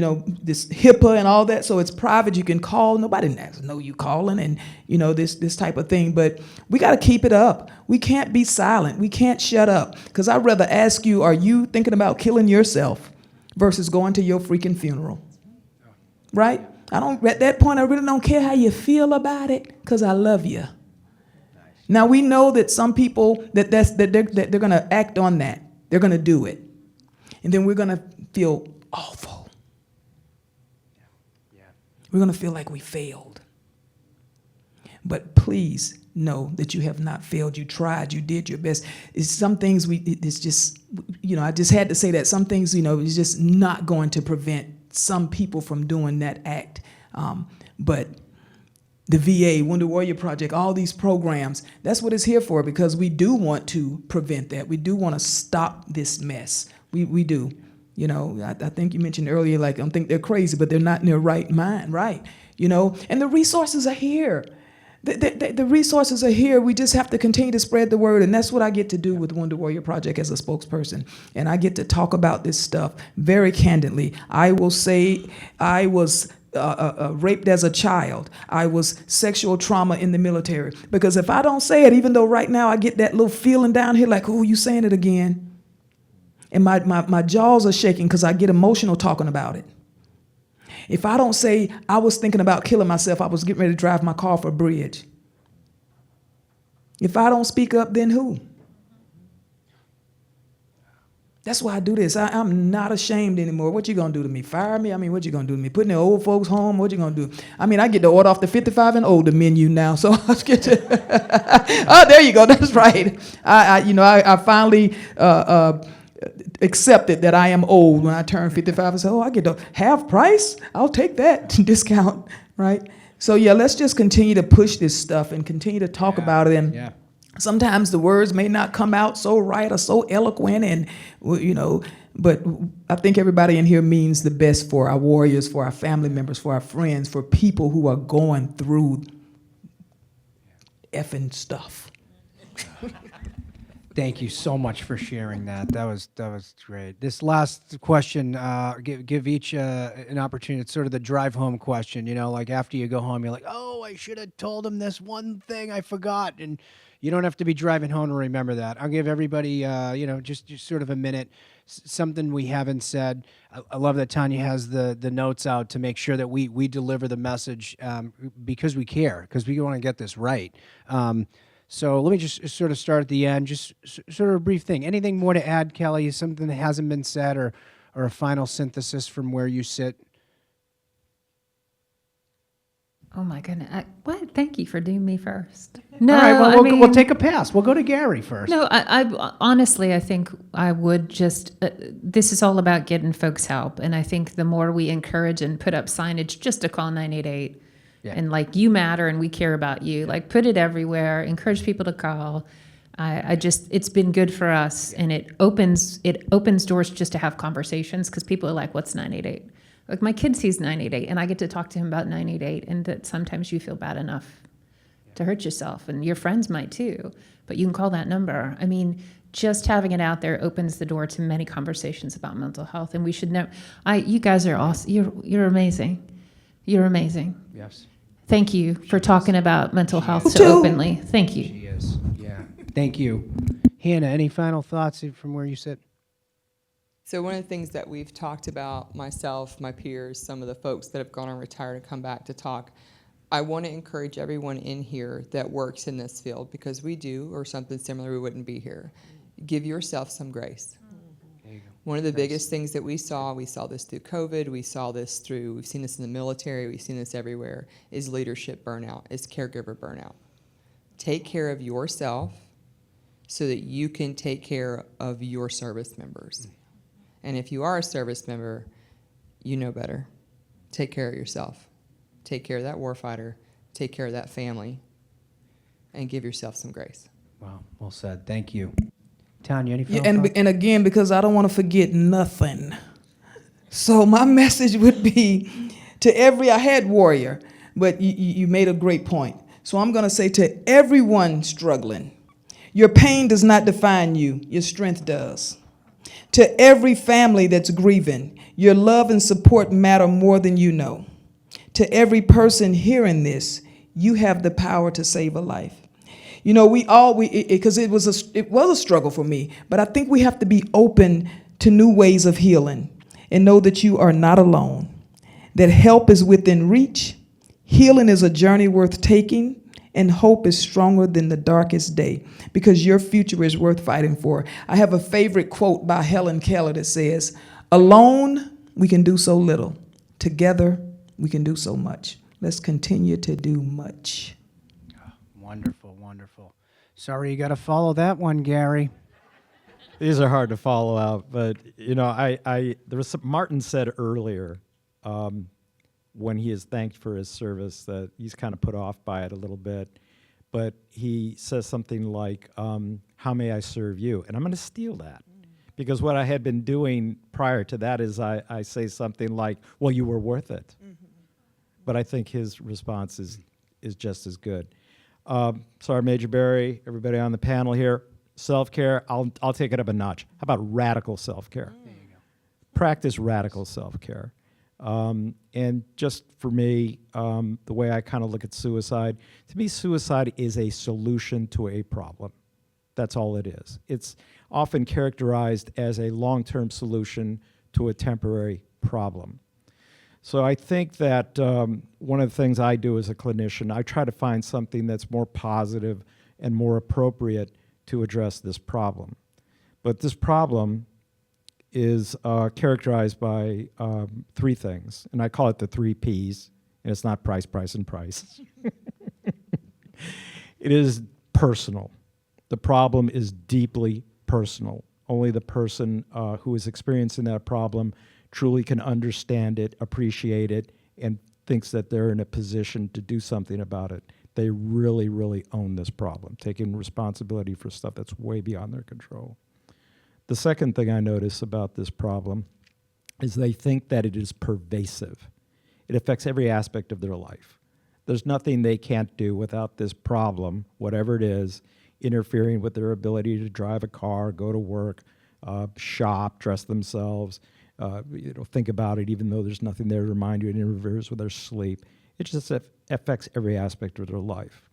E: this HIPAA and all that. So it's private. You can call. Nobody know you calling, and this type of thing. But we got to keep it up. We can't be silent. We can't shut up. Because I'd rather ask you, are you thinking about killing yourself versus going to your freaking funeral? Right? At that point, I really don't care how you feel about it, because I love you. Now we know that some people that they're going to act on that. They're going to do it. And then we're going to feel awful. Yeah. We're going to feel like we failed. But please know that you have not failed. You tried. You did your best. It's some things it's just, I just had to say that. Some things, it's just not going to prevent some people from doing that act. But the VA, Wounded Warrior Project, all these programs, that's what it's here for, because we do want to prevent that. We do want to stop this mess. We do. I think you mentioned earlier, I don't think they're crazy, but they're not in their right mind, right? And the resources are here. The resources are here. We just have to continue to spread the word, and that's what I get to do with Wounded Warrior Project as a spokesperson. And I get to talk about this stuff very candidly. I will say I was raped as a child. I was sexual trauma in the military. Because if I don't say it, even though right now I get that little feeling down here like, oh, you saying it again. And my jaws are shaking because I get emotional talking about it. If I don't say, I was thinking about killing myself, I was getting ready to drive my car off a bridge. If I don't speak up, then who? That's why I do this. I'm not ashamed anymore. What you gonna do to me? Fire me? I mean, what you gonna do to me? Put in the old folks home? What you gonna do? I mean, I get to order off the 55 and older menu now, so I get to. Oh, there you go. That's right. I finally accepted that I am old when I turn 55 and say, oh, I get the half price. I'll take that discount, right? So yeah, let's just continue to push this stuff and continue to talk about it. And sometimes the words may not come out so right or so eloquent, and but I think everybody in here means the best for our warriors, for our family members, for our friends, for people who are going through effing stuff.
B: Thank you so much for sharing that. That was great. This last question, give each an opportunity. It's sort of the drive home question. Like after you go home, you're like, oh, I should have told him this one thing I forgot. And you don't have to be driving home to remember that. I'll give everybody, just sort of a minute, something we haven't said. I love that Tanya has the notes out to make sure that we deliver the message because we care, because we want to get this right. So let me just sort of start at the end, just sort of a brief thing. Anything more to add, Kelly? Something that hasn't been said, or a final synthesis from where you sit?
C: Oh my goodness! What? Thank you for doing me first. No,
B: all right. Well,
C: I mean,
B: we'll take a pass. We'll go to Gary first.
C: No, I honestly, I think I would just. This is all about getting folks help, and I think the more we encourage and put up signage, just to call 988. Yeah. And like, you matter and we care about you. Like, put it everywhere. Encourage people to call. It's been good for us, and it opens doors just to have conversations, because people are like, "What's 988?" Like, my kid sees 988, and I get to talk to him about 988, and that sometimes you feel bad enough to hurt yourself, and your friends might too. But you can call that number. I mean, just having it out there opens the door to many conversations about mental health, and we should know. You guys are awesome. You're amazing. You're amazing.
B: Yes.
C: Thank you for talking about mental health so openly. Thank you.
B: She is. Yeah. Thank you. Hannah, any final thoughts from where you sit?
D: So one of the things that we've talked about, myself, my peers, some of the folks that have gone on retire to come back to talk, I want to encourage everyone in here that works in this field, because we do, or something similar, we wouldn't be here. Give yourself some grace. One of the biggest things that we saw this through COVID, we've seen this in the military, we've seen this everywhere, is leadership burnout, is caregiver burnout. Take care of yourself so that you can take care of your service members. And if you are a service member, you know better. Take care of yourself. Take care of that warfighter. Take care of that family. And give yourself some grace.
B: Wow, well said. Thank you. Tanya, any final thoughts?
E: And again, because I don't want to forget nothing. So my message would be to I had warrior, but you made a great point. So I'm going to say to everyone struggling, your pain does not define you, your strength does. To every family that's grieving, your love and support matter more than you know. To every person hearing this, you have the power to save a life. Because it was a struggle for me, but I think we have to be open to new ways of healing and know that you are not alone, that help is within reach, healing is a journey worth taking, and hope is stronger than the darkest day, because your future is worth fighting for. I have a favorite quote by Helen Keller that says, alone, we can do so little. Together, we can do so much. Let's continue to do much.
B: Wonderful, wonderful. Sorry you got to follow that one, Gary.
F: These are hard to follow out, but there was Martin said earlier when he is thanked for his service that he's kind of put off by it a little bit, but he says something like, "How may I serve you?" And I'm going to steal that, because what I had been doing prior to that is I say something like, "Well, you were worth it," but I think his response is just as good. Sorry, Major Barry, everybody on the panel here. Self-care, I'll take it up a notch. How about radical self-care? There you go. Practice radical self-care. And just for me, the way I kind of look at suicide, to me, suicide is a solution to a problem. That's all it is. It's often characterized as a long-term solution to a temporary problem. So I think that one of the things I do as a clinician, I try to find something that's more positive and more appropriate to address this problem. But this problem is characterized by three things, and I call it the 3 Ps, and it's not price, price, and price. It is personal. The problem is deeply personal. Only the person who is experiencing that problem truly can understand it, appreciate it, and thinks that they're in a position to do something about it. They really, really own this problem, taking responsibility for stuff that's way beyond their control. The second thing I notice about this problem is they think that it is pervasive. It affects every aspect of their life. There's nothing they can't do without this problem, whatever it is, interfering with their ability to drive a car, go to work, shop, dress themselves, think about it, even though there's nothing there to remind you. It interferes with their sleep. It just affects every aspect of their life.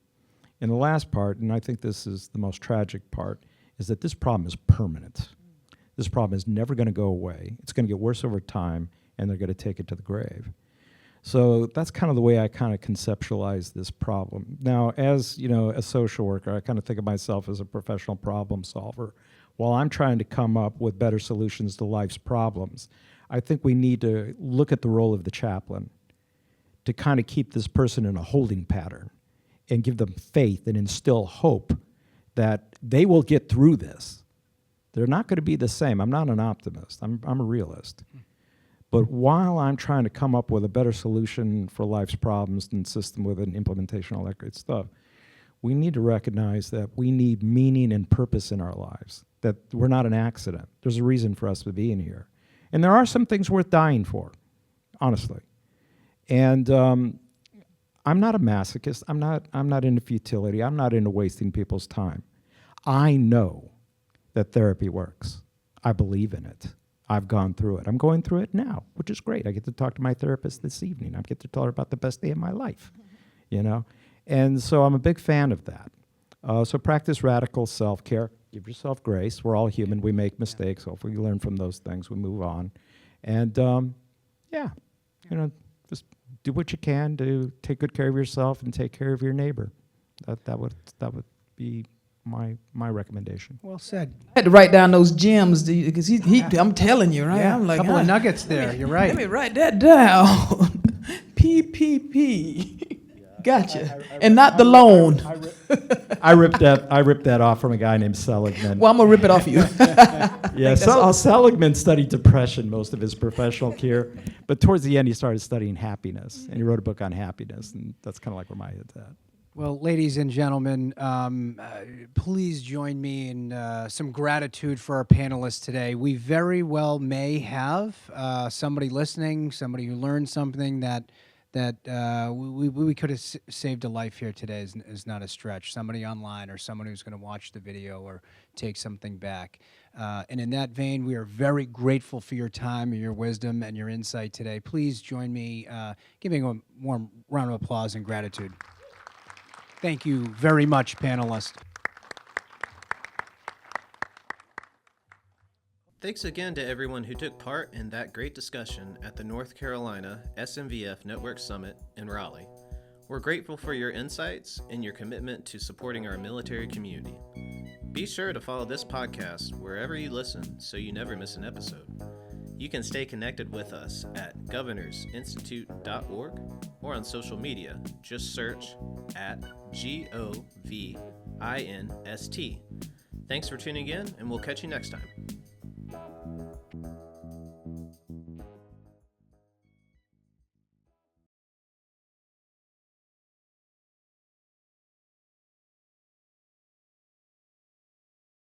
F: And the last part, and I think this is the most tragic part, is that this problem is permanent. This problem is never going to go away. It's going to get worse over time, and they're going to take it to the grave. So that's kind of the way I kind of conceptualize this problem. Now, as a social worker, I kind of think of myself as a professional problem solver. While I'm trying to come up with better solutions to life's problems, I think we need to look at the role of the chaplain to kind of keep this person in a holding pattern and give them faith and instill hope that they will get through this. They're not going to be the same. I'm not an optimist. I'm a realist. But while I'm trying to come up with a better solution for life's problems and system with an implementation, all that great stuff, we need to recognize that we need meaning and purpose in our lives, that we're not an accident. There's a reason for us to be in here. And there are some things worth dying for, honestly. And I'm not a masochist. I'm not into futility. I'm not into wasting people's time. I know that therapy works. I believe in it. I've gone through it. I'm going through it now, which is great. I get to talk to my therapist this evening. I get to tell her about the best day of my life, And so I'm a big fan of that. So practice radical self-care. Give yourself grace. We're all human. We make mistakes. Hopefully you learn from those things. We move on. And, just do what you can to take good care of yourself and take care of your neighbor. That would be my recommendation.
B: Well said.
E: I had to write down those gems because I'm telling you, right?
B: Yeah,
E: I'm like,
B: a couple of nuggets there. You're right.
E: Let me write that down. PPP. Gotcha. And not the loan.
F: I ripped that off from a guy named Seligman.
E: Well, I'm gonna rip it off you.
F: Yeah, Seligman studied depression most of his professional career, but towards the end he started studying happiness, and he wrote a book on happiness, and that's kind of like where my head's at.
B: Well, ladies and gentlemen, please join me in some gratitude for our panelists today. We very well may have somebody listening, somebody who learned something that we could have saved a life here today is not a stretch. Somebody online or someone who's going to watch the video or take something back. And in that vein, we are very grateful for your time and your wisdom and your insight today. Please join me giving a warm round of applause and gratitude. Thank you very much, panelists.
A: Thanks again to everyone who took part in that great discussion at the North Carolina SMVF Network Summit in Raleigh. We're grateful for your insights and your commitment to supporting our military community. Be sure to follow this podcast wherever you listen so you never miss an episode. You can stay connected with us at governorsinstitute.org or on social media. Just search at GOVINST. Thanks for tuning in, and we'll catch you next time.